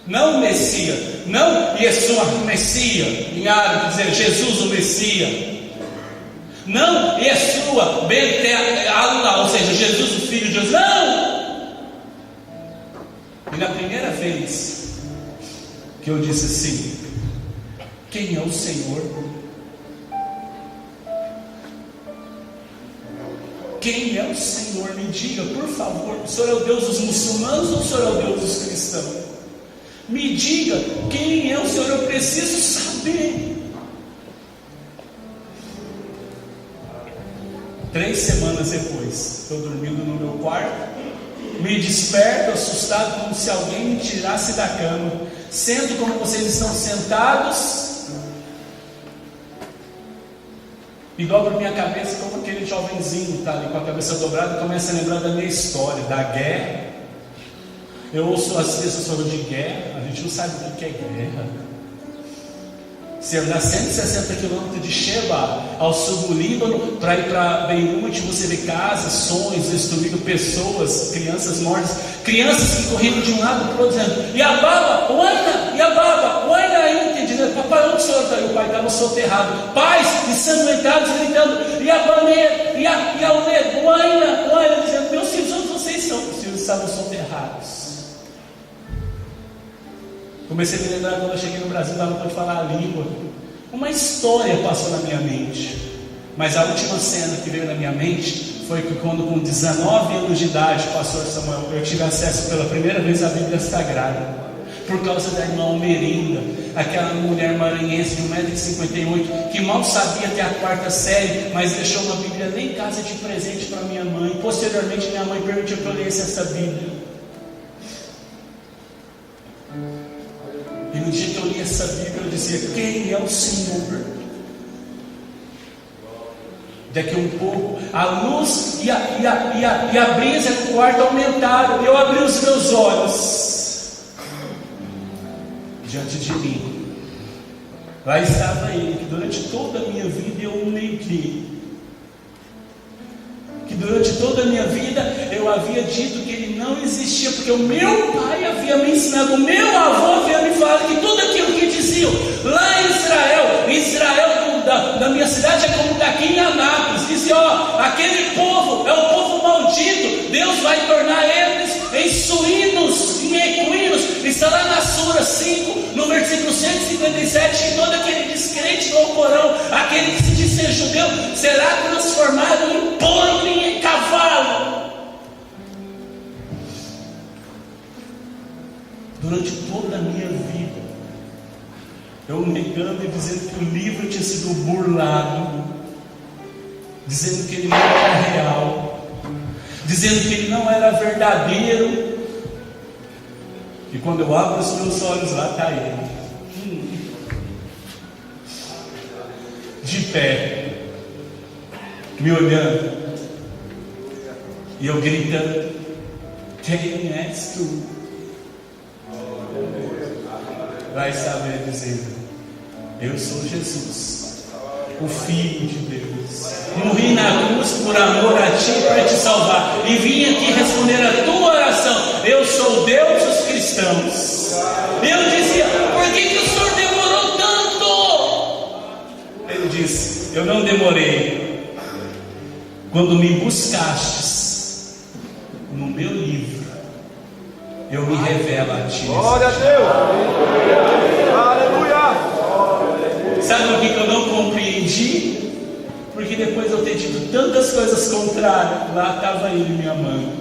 Não o Messias, não Yeshua Messias, em árabe dizer Jesus o Messias. Não Yeshua Ben Allah, ou seja, Jesus o Filho de Deus. Não! E na primeira vez que eu disse assim: quem é o Senhor? Quem é o Senhor? Me diga, por favor. O Senhor é o Deus dos muçulmanos ou o Senhor é o Deus dos cristãos? Me diga, quem é o Senhor? Eu preciso saber. 3 semanas depois, estou dormindo no meu quarto, me desperto assustado, como se alguém me tirasse da cama. Sendo como vocês estão sentados, e dobro minha cabeça como aquele jovenzinho está ali com a cabeça dobrada e começa a lembrar da minha história, da guerra. Eu ouço as pessoas falando de guerra, a gente não sabe o que é guerra. Se andar 160 quilômetros de Sheba ao sul do Líbano para ir para Beirute, você vê casas, sonhos destruídos, pessoas, crianças mortas, crianças que correndo de um lado para o outro dizendo: Iababa, Uaina, Iababa, Uaina, aí entendendo, papai, onde o senhor está? E o pai estava soterrado, pais ensanguentados gritando: Iabane, Iaune, Uaina, Uaina, dizendo: meus filhos, onde vocês estão? Os filhos estavam soterrados. Comecei a me lembrar quando eu cheguei no Brasil, dava para falar a língua. Uma história passou na minha mente. Mas a última cena que veio na minha mente foi que quando com 19 anos de idade, pastor Samuel, eu tive acesso pela primeira vez à Bíblia Sagrada. Por causa da irmã Almerinda, aquela mulher maranhense de 1,58 m, que mal sabia até a 4ª série, mas deixou uma Bíblia lá em casa de presente para minha mãe. Posteriormente minha mãe permitiu que eu lesse essa Bíblia. E no dia que eu li essa Bíblia, eu dizia: quem é o Senhor? Daqui a um pouco, a luz e a brisa no quarto aumentaram. Eu abri os meus olhos. Diante de mim, lá estava ele, que durante toda a minha vida eu o neguei. Que durante toda a minha vida eu havia dito que ele não existia, porque o meu pai havia me ensinado, o meu avô havia me falado que tudo aquilo que diziam lá em Israel da minha cidade é como daqui em Anápolis, dizia: ó, aquele povo é o povo maldito, Deus vai tornar eles em suínos, em equinos. Está lá na Sura 5, no versículo 157, que todo aquele descrente do Alcorão, aquele que se diz ser judeu, será transformado em porco e em cavalo. Durante toda a minha vida, eu negando e dizendo que o livro tinha sido burlado, dizendo que ele não era real, dizendo que ele não era verdadeiro. E quando eu abro os meus olhos, lá está ele, de pé, me olhando, e eu gritando: quem és tu? Lá estava ele dizendo: eu sou Jesus, o Filho de Deus. Morri na cruz por amor a ti, para te salvar, e vim aqui responder a tua oração. Eu sou o Deus dos cristãos. Eu dizia: por que o Senhor demorou tanto? Ele disse: eu não demorei. Quando me buscastes no meu livro, eu me revelo a ti. Glória a Deus. Aleluia. Sabe por que eu não compreendi? Porque depois de eu ter tido tantas coisas contrárias, lá estava ele me amando.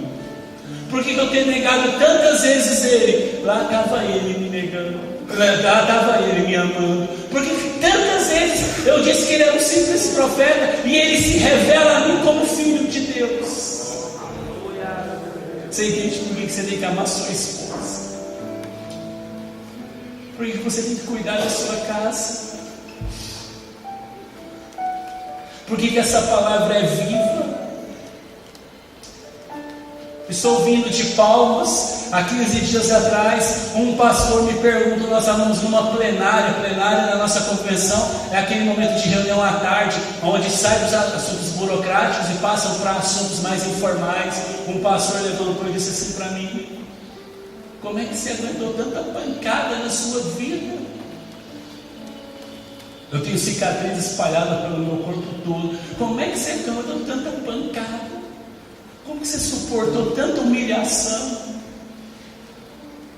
Por que eu ter negado tantas vezes ele? Lá estava ele me negando. Lá estava ele me amando. Porque tantas vezes eu disse que ele era um simples profeta, e ele se revela a mim como Filho de Deus. Você entende por que você tem que amar sua esposa? Porque você tem que cuidar da sua casa. Por que essa palavra é viva? Estou ouvindo de Palmas. Há 15 dias atrás, um pastor me perguntou, nós estávamos numa plenária da nossa convenção, é aquele momento de reunião à tarde, onde saem os assuntos burocráticos e passam para assuntos mais informais. Um pastor levantou e disse assim para mim: como é que você aguentou tanta pancada na sua vida? Eu tenho cicatrizes espalhadas pelo meu corpo todo. Como é que você aguentou tanta pancada? Como que você suportou tanta humilhação?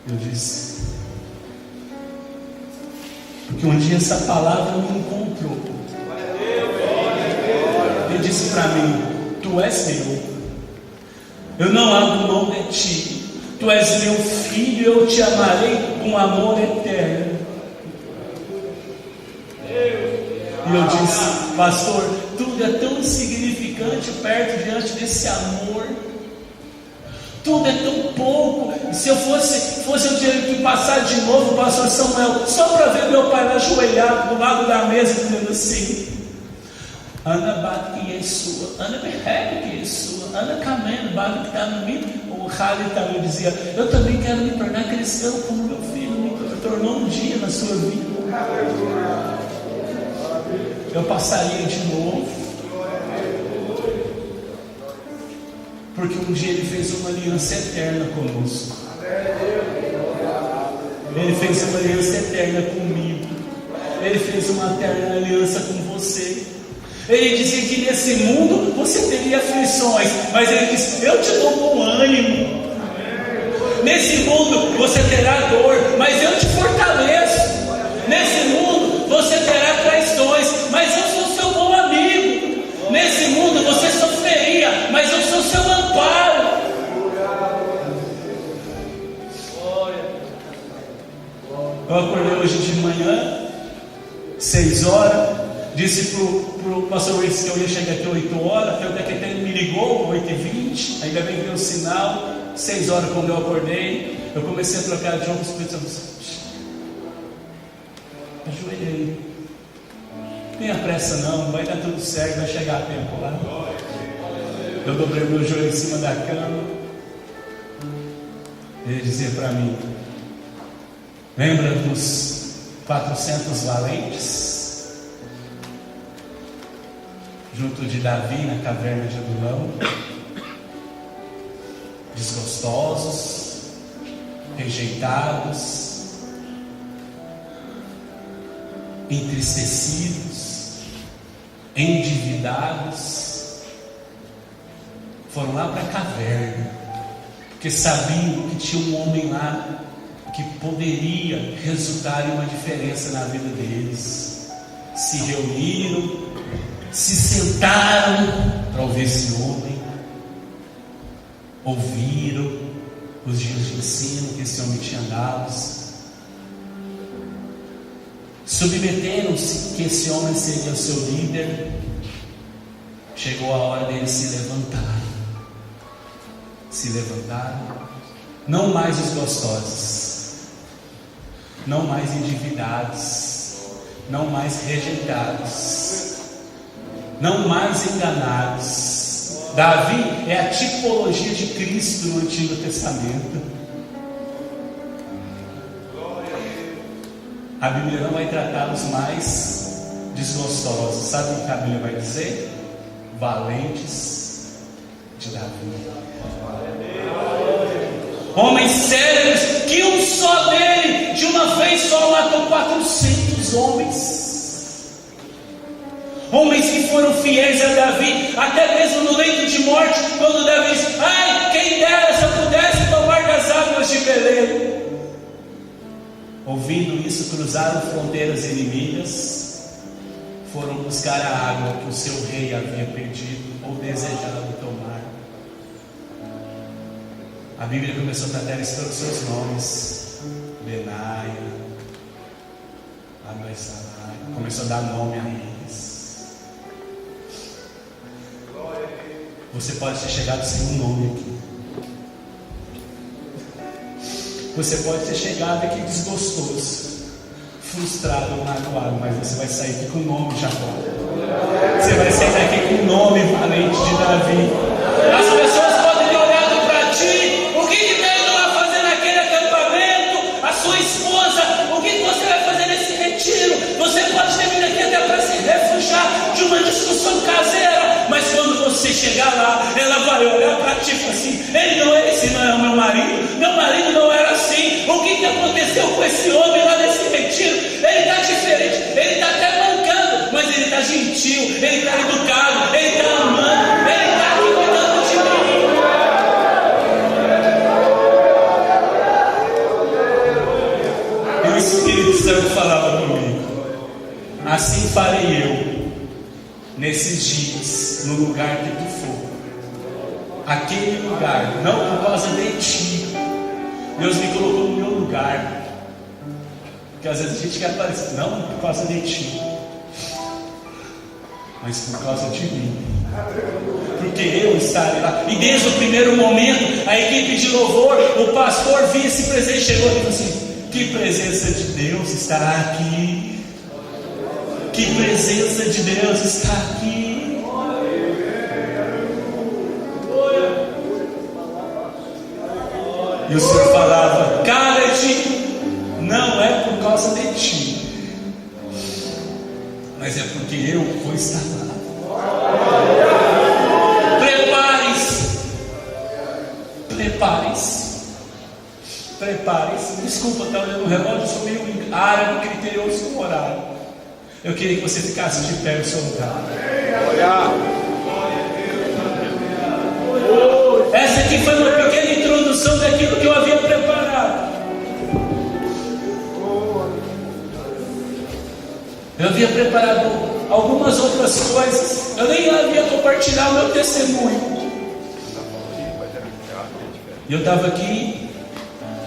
Eu disse: porque um dia essa palavra me encontrou. Ele disse para mim: tu és meu, eu não abro mão de ti, tu és meu filho, eu te amarei com amor eterno. E eu disse: pastor, tudo é tão insignificante perto diante desse amor. Tudo é tão pouco. Se eu fosse eu ter que passar de novo, pastor Samuel, só para ver meu pai lá ajoelhado do lado da mesa, dizendo assim: Ana bate que é sua, Ana berrega que é sua, Ana camendo, bate que está no mim. O Halley também dizia: eu também quero me tornar cristão como meu filho me tornou um dia na sua vida. Eu passaria de novo. Porque um dia Ele fez uma aliança eterna conosco. Ele fez uma aliança eterna comigo. Ele fez uma eterna aliança com você. Ele dizia que nesse mundo você teria aflições, mas Ele disse: eu te dou bom ânimo. Nesse mundo você terá dor, mas eu te fortaleço. Nesse mundo você terá traições, mas eu sou seu bom amigo. Nesse mundo você sofreria, mas eu sou seu amparo. Eu acordei hoje de manhã, 6 horas, disse para o pastor Luiz que eu ia chegar aqui 8 horas, que ele me ligou 8h20, ainda bem que deu sinal. 6 horas quando eu acordei, eu comecei a trocar de roupa, ajoelhei. Não tenha pressa não, vai dar tudo certo, vai chegar a tempo lá. Eu dobrei meu joelho em cima da cama. Ele dizia para mim: lembra dos 400 valentes? Junto de Davi na caverna de Adulão. Desgostosos, rejeitados, entristecidos, endividados. Foram lá para a caverna, porque sabiam que tinha um homem lá que poderia resultar em uma diferença na vida deles. Se reuniram, se sentaram para ouvir esse homem, ouviram os dias de ensino que esse homem tinha dado, submeteram-se que esse homem seria o seu líder. Chegou a hora deles se levantaram, não mais os gostosos, não mais endividados, não mais rejeitados, não mais enganados. Davi é a tipologia de Cristo no Antigo Testamento. A Bíblia não vai tratar os mais desgostosos. Sabe o que a Bíblia vai dizer? Valentes de Davi. Homens sérios, que um só dele, de uma vez só, matou 400 homens. Homens que foram fiéis a Davi, até mesmo no leito de morte, quando Davi disse: ai, quem dera se eu pudesse tomar das águas de Belém. Ouvindo isso, cruzaram fronteiras inimigas, foram buscar a água que o seu rei havia pedido ou desejado tomar. A Bíblia começou a tratar isso pelos seus nomes: Benaia, Abisalai, começou a dar nome a eles. Você pode ter chegado sem um nome aqui. Você pode ter chegado aqui desgostoso. frustrado ou magoado, mas você vai sair aqui com o nome de Jacó. Você vai sair daqui com o nome valente de Davi. As pessoas podem ter olhado para ti. O que está indo lá fazer naquele acampamento? A sua esposa, o que você vai fazer nesse retiro? Você pode ter vindo aqui até para se refugiar de uma discussão caseira, mas quando você chegar lá, ela vai olhar para ti e falar assim: esse não é o meu marido não era assim. O que aconteceu com esse homem lá nesse retiro? Ele está diferente, ele está até mancando, mas ele está gentil, ele está educado, ele está amando, ele está aqui cuidando de mim. E o Espírito Santo falava comigo: assim farei eu nesses dias, no lugar que tu for. Aquele lugar, não por causa de ti. Deus me colocou no meu lugar. Porque às vezes a gente quer aparecer, não por causa de ti, mas por causa de mim. Porque eu estarei lá. E desde o primeiro momento, a equipe de louvor, o pastor vice-presidente chegou e falou assim: que presença de Deus está aqui. Que presença de Deus está aqui. E o Senhor falava: cala-te, não é por causa de ti, mas é porque eu vou estar lá. Prepare-se. Desculpa, estar olhando o relógio, sou meio árabe, criterioso com horário. Eu queria que você ficasse de pé no seu lugar. Essa aqui foi uma pequena introdução daquilo que eu havia preparado. Eu havia preparado algumas outras coisas. Eu nem havia compartilhado o meu testemunho. E eu estava aqui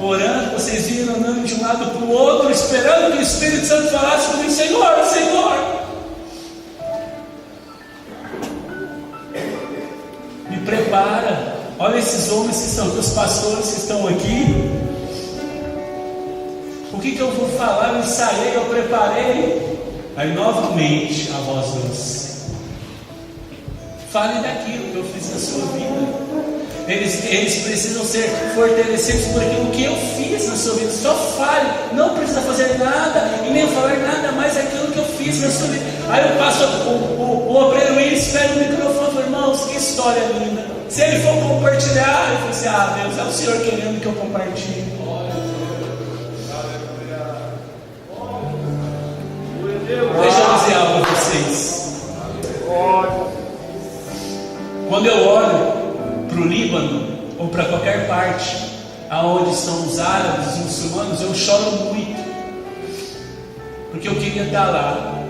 orando, vocês viram, andando de um lado para o outro, esperando que o Espírito Santo falasse comigo: Senhor, me prepara. Olha esses homens que estão, os pastores que estão aqui. O que eu vou falar? Eu ensaiei, eu preparei. Aí novamente a voz doce: fale daquilo que eu fiz na sua vida. Eles precisam ser fortalecidos por aquilo que eu fiz na sua vida. Só fale, não precisa fazer nada e nem falar nada mais daquilo que eu fiz na sua vida. Aí o pastor, o obreiro Willis pega o microfone e fala: irmãos, que história linda. Se ele for compartilhar, ele fala assim: Deus, é o Senhor querendo que eu compartilhe. Deixa eu dizer algo a vocês. Quando eu olho para o Líbano ou para qualquer parte aonde estão os árabes, os muçulmanos, eu choro muito, porque eu queria estar lá.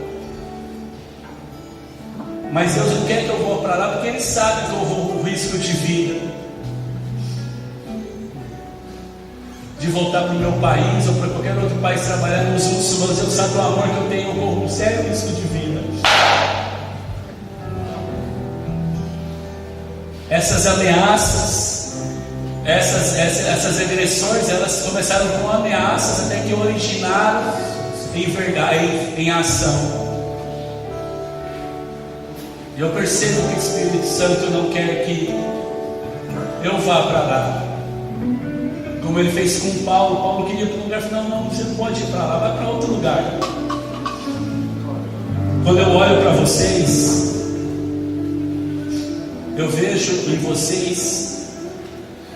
Mas Deus não quer que eu vou para lá, porque Ele sabe que eu vou com risco de vida, de voltar para o meu país ou para qualquer outro país trabalhar nos muçulmanos. Eu sabe o amor que eu tenho, eu corro um sério risco de vida. Essas ameaças, essas agressões, elas começaram com ameaças até que originaram em verdade, em ação. E eu percebo que o Espírito Santo não quer que eu vá para lá, como ele fez com Paulo. Paulo queria ir para um lugar e falou: não, você não pode ir para lá, vai para outro lugar. Quando eu olho para vocês, eu vejo em vocês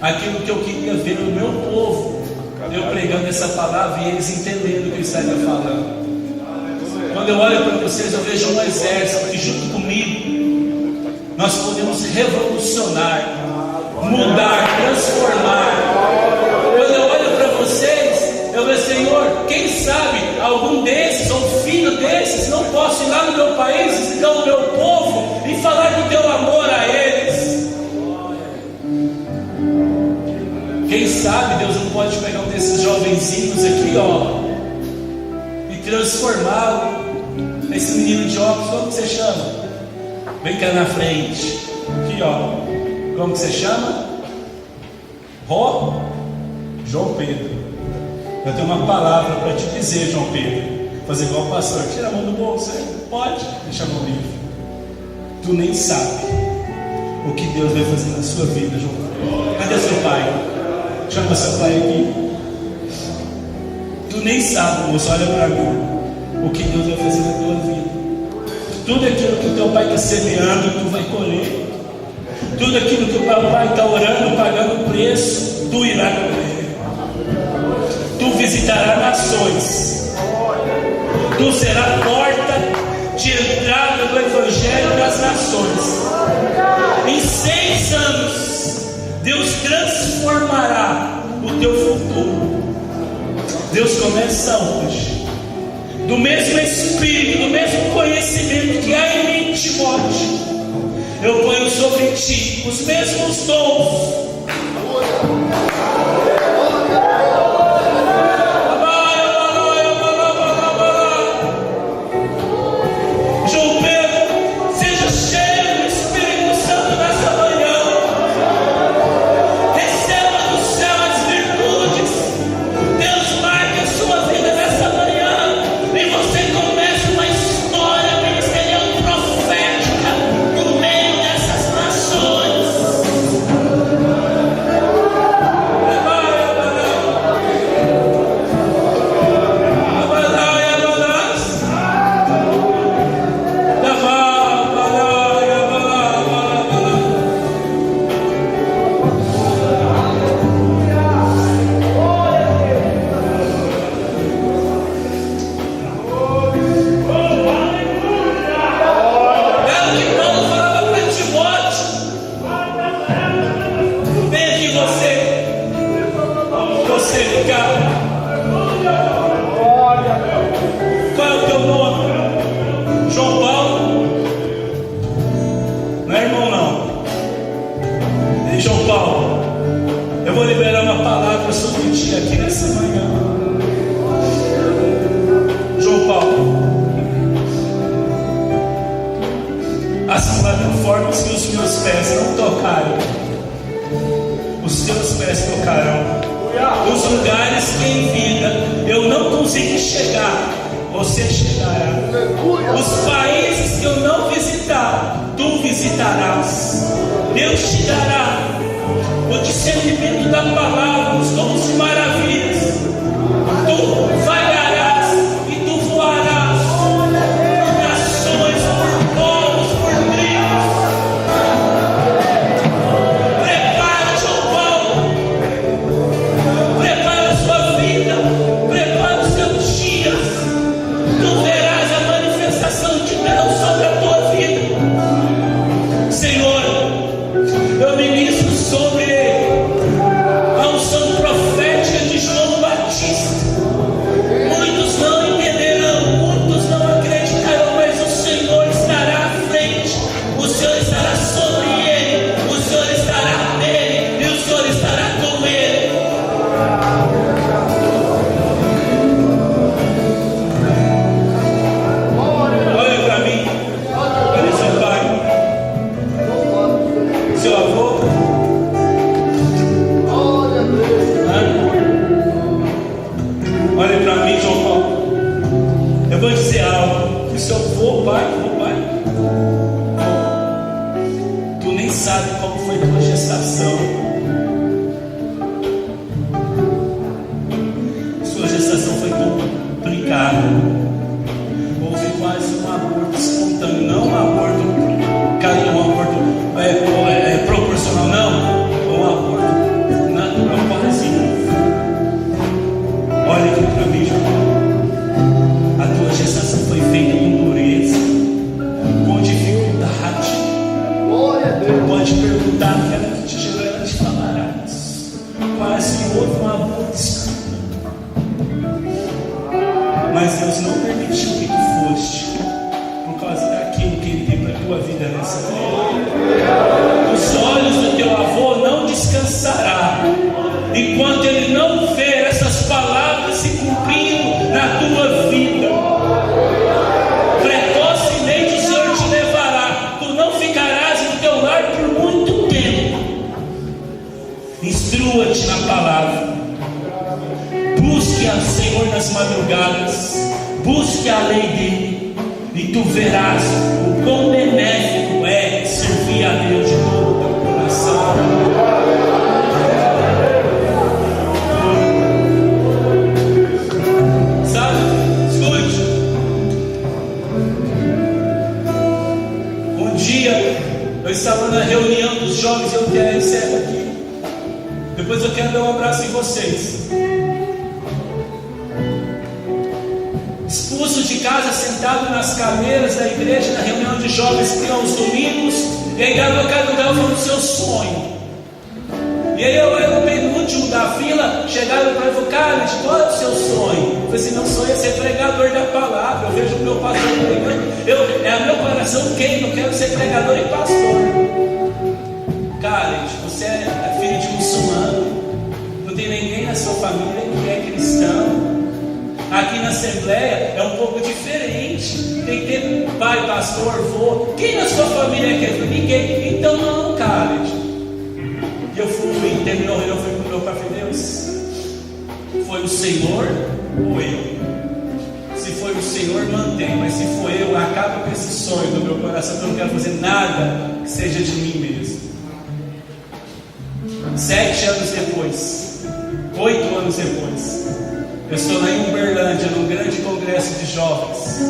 aquilo que eu queria ver no meu povo, eu pregando essa palavra e eles entendendo o que eu estaria falando. Quando eu olho para vocês, eu vejo um exército que junto comigo nós podemos revolucionar, mudar, transformar. Quando eu olho para vocês, eu vejo: Senhor, quem sabe algum desses ou filho desses não posso ir lá no meu país, visitar o meu povo e falar do teu amor a eles. Quem sabe Deus não pode pegar um desses jovenzinhos aqui, e transformá-lo. Esse menino de óculos, como que você chama? Vem cá na frente. Aqui, como que você chama? João Pedro. Eu tenho uma palavra para te dizer, João Pedro. Fazer igual o pastor, tira a mão do bolso, pode, deixa a mão livre. Tu nem sabe o que Deus vai fazer na sua vida, João. Cadê seu pai? Chama seu pai aqui. Tu nem sabe, moço, olha para mim, o que Deus vai fazer na tua vida. Tudo aquilo que o teu pai está semeando, tu vai colher. Tudo aquilo que o papai está orando, pagando o preço, tu irá colher. Tu visitarás nações. Tu será porta de entrada do Evangelho das nações. Em 6 anos, Deus transformará o teu futuro. Deus começa hoje. Do mesmo Espírito, do mesmo conhecimento que há em mim, Timóteo, eu ponho sobre ti os mesmos dons. Mas Deus não permitiu que tu foste por causa daquilo que Ele tem para a tua vida nessa terra. Os olhos do teu avô não descansará enquanto ele não ver essas palavras se cumprindo na tua vida. Precocemente o Senhor te levará. Tu não ficarás no teu lar por muito tempo. Instrua-te na palavra. Busque ao Senhor nas madrugadas. busque a lei dele, e tu verás o quão benéfico é servir a Deus de todo o teu coração. Sabe? Escute. Um dia eu estava na reunião dos jovens, eu quero encerrar aqui. Depois eu quero dar um abraço em vocês. Expulso de casa, sentado nas cadeiras da igreja, na reunião de jovens que iam aos domingos, e aí cada um falando do seu sonho. E aí eu era o penúltimo da fila, chegaram para mim e falaram: Carlos, qual é o seu sonho? Eu falei assim: meu sonho é ser pregador da palavra. Eu vejo o meu pastor pregando, meu coração queima, eu quero ser pregador e pastor. Carlos, você é filho de muçulmano, não tem ninguém na sua família que é cristão. Aqui na Assembleia é um pouco diferente. Tem que ter pai, pastor, vô. Quem na sua família quer? Ninguém. Então não, cara. E eu fui, terminou a reunião, fui pro meu pai, falei: Deus, foi o Senhor ou eu? Se foi o Senhor, mantém. Mas se for eu, acaba com esse sonho do meu coração, que eu não quero fazer nada que seja de mim mesmo. 7 anos depois, 8 anos depois, eu estou lá em Uberlândia, num grande congresso de jovens,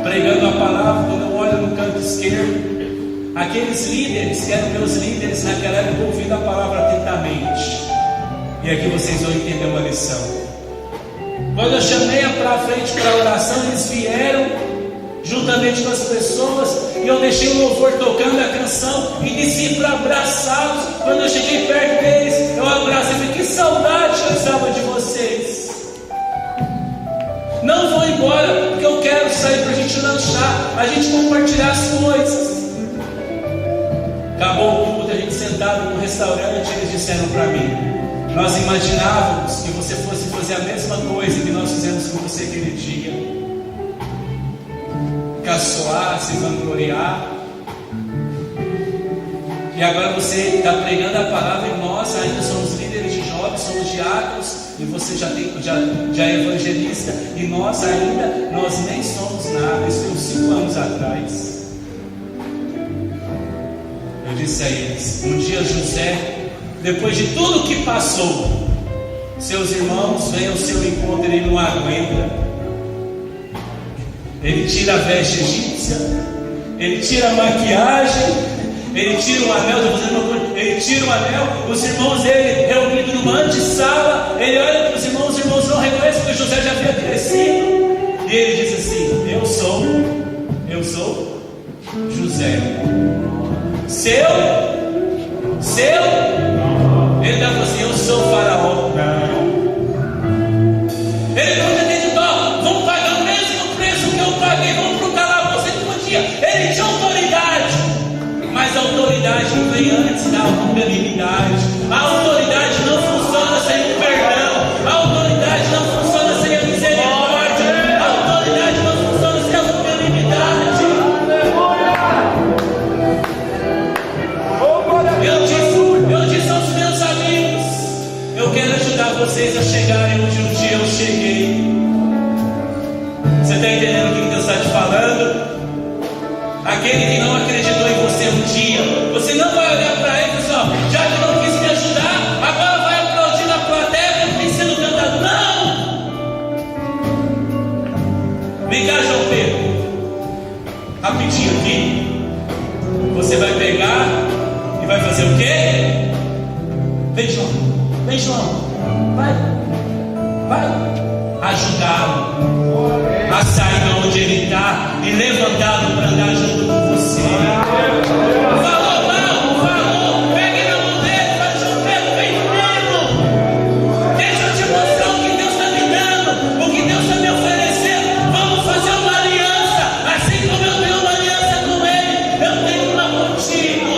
pregando a palavra. Quando eu olho no canto esquerdo, aqueles líderes que eram meus líderes naquela época, ouvindo a palavra atentamente. E aqui vocês vão entender uma lição. Quando eu chamei para a frente para a oração, eles vieram juntamente com as pessoas, e eu deixei o louvor tocando a canção e desci para abraçá-los. Quando eu cheguei perto deles, eu abracei e falei: que saudade eu estava de vocês. Não vou embora, porque eu quero sair para a gente lanchar, a gente compartilhar as coisas. Acabou o culto, a gente sentado no restaurante, eles disseram para mim: nós imaginávamos que você fosse fazer a mesma coisa que nós fizemos com você aquele dia, caçoar, se vangloriar. E agora você está pregando a palavra, e nós ainda somos líderes de jovens, somos diáconos, e você já é evangelista, e nós nem somos nada. Isso foi uns 5 anos atrás. Eu disse a eles: um dia José, depois de tudo que passou, seus irmãos vêm ao seu encontro, ele não aguenta. Ele tira a veste egípcia, ele tira a maquiagem, ele tira o anel, ele tira o anel, os irmãos dele reunidos numa antessala, ele olha para os irmãos não reconhecem, porque José já havia crescido, e ele diz assim: eu sou José, seu, ele dá assim: eu sou o faraó. Ele não acreditou, vamos pagar o mesmo preço que eu paguei, vamos para o calabouço. Ele podia, ele tinha autoridade, mas a autoridade vem antes da longanimidade. A autoridade não funciona sem o perdão, a autoridade não funciona sem a misericórdia, a autoridade não funciona sem a longanimidade. Eu disse aos meus amigos: eu quero ajudar vocês a chegarem onde um dia eu cheguei. Você está entendendo o que Deus está te falando? Aquele que não acreditou em você um dia, você não vai olhar para ele e dizer: já que não quis me ajudar, agora vai aplaudir na plateia porque tem sendo cantado. Não! Vem cá, João Pedro, rapidinho aqui. Você vai pegar e vai fazer o quê? Vem, João, vai ajudá-lo a sair de onde ele está e levantá-lo para andar junto com você. Falou mal, pegue na mão dele, faz João Pedro, vem comigo. Deixa eu te mostrar o que Deus está me dando, o que Deus está me oferecendo. Vamos fazer uma aliança, assim como eu tenho uma aliança com ele, eu tenho uma contigo.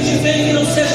gente vê que não seja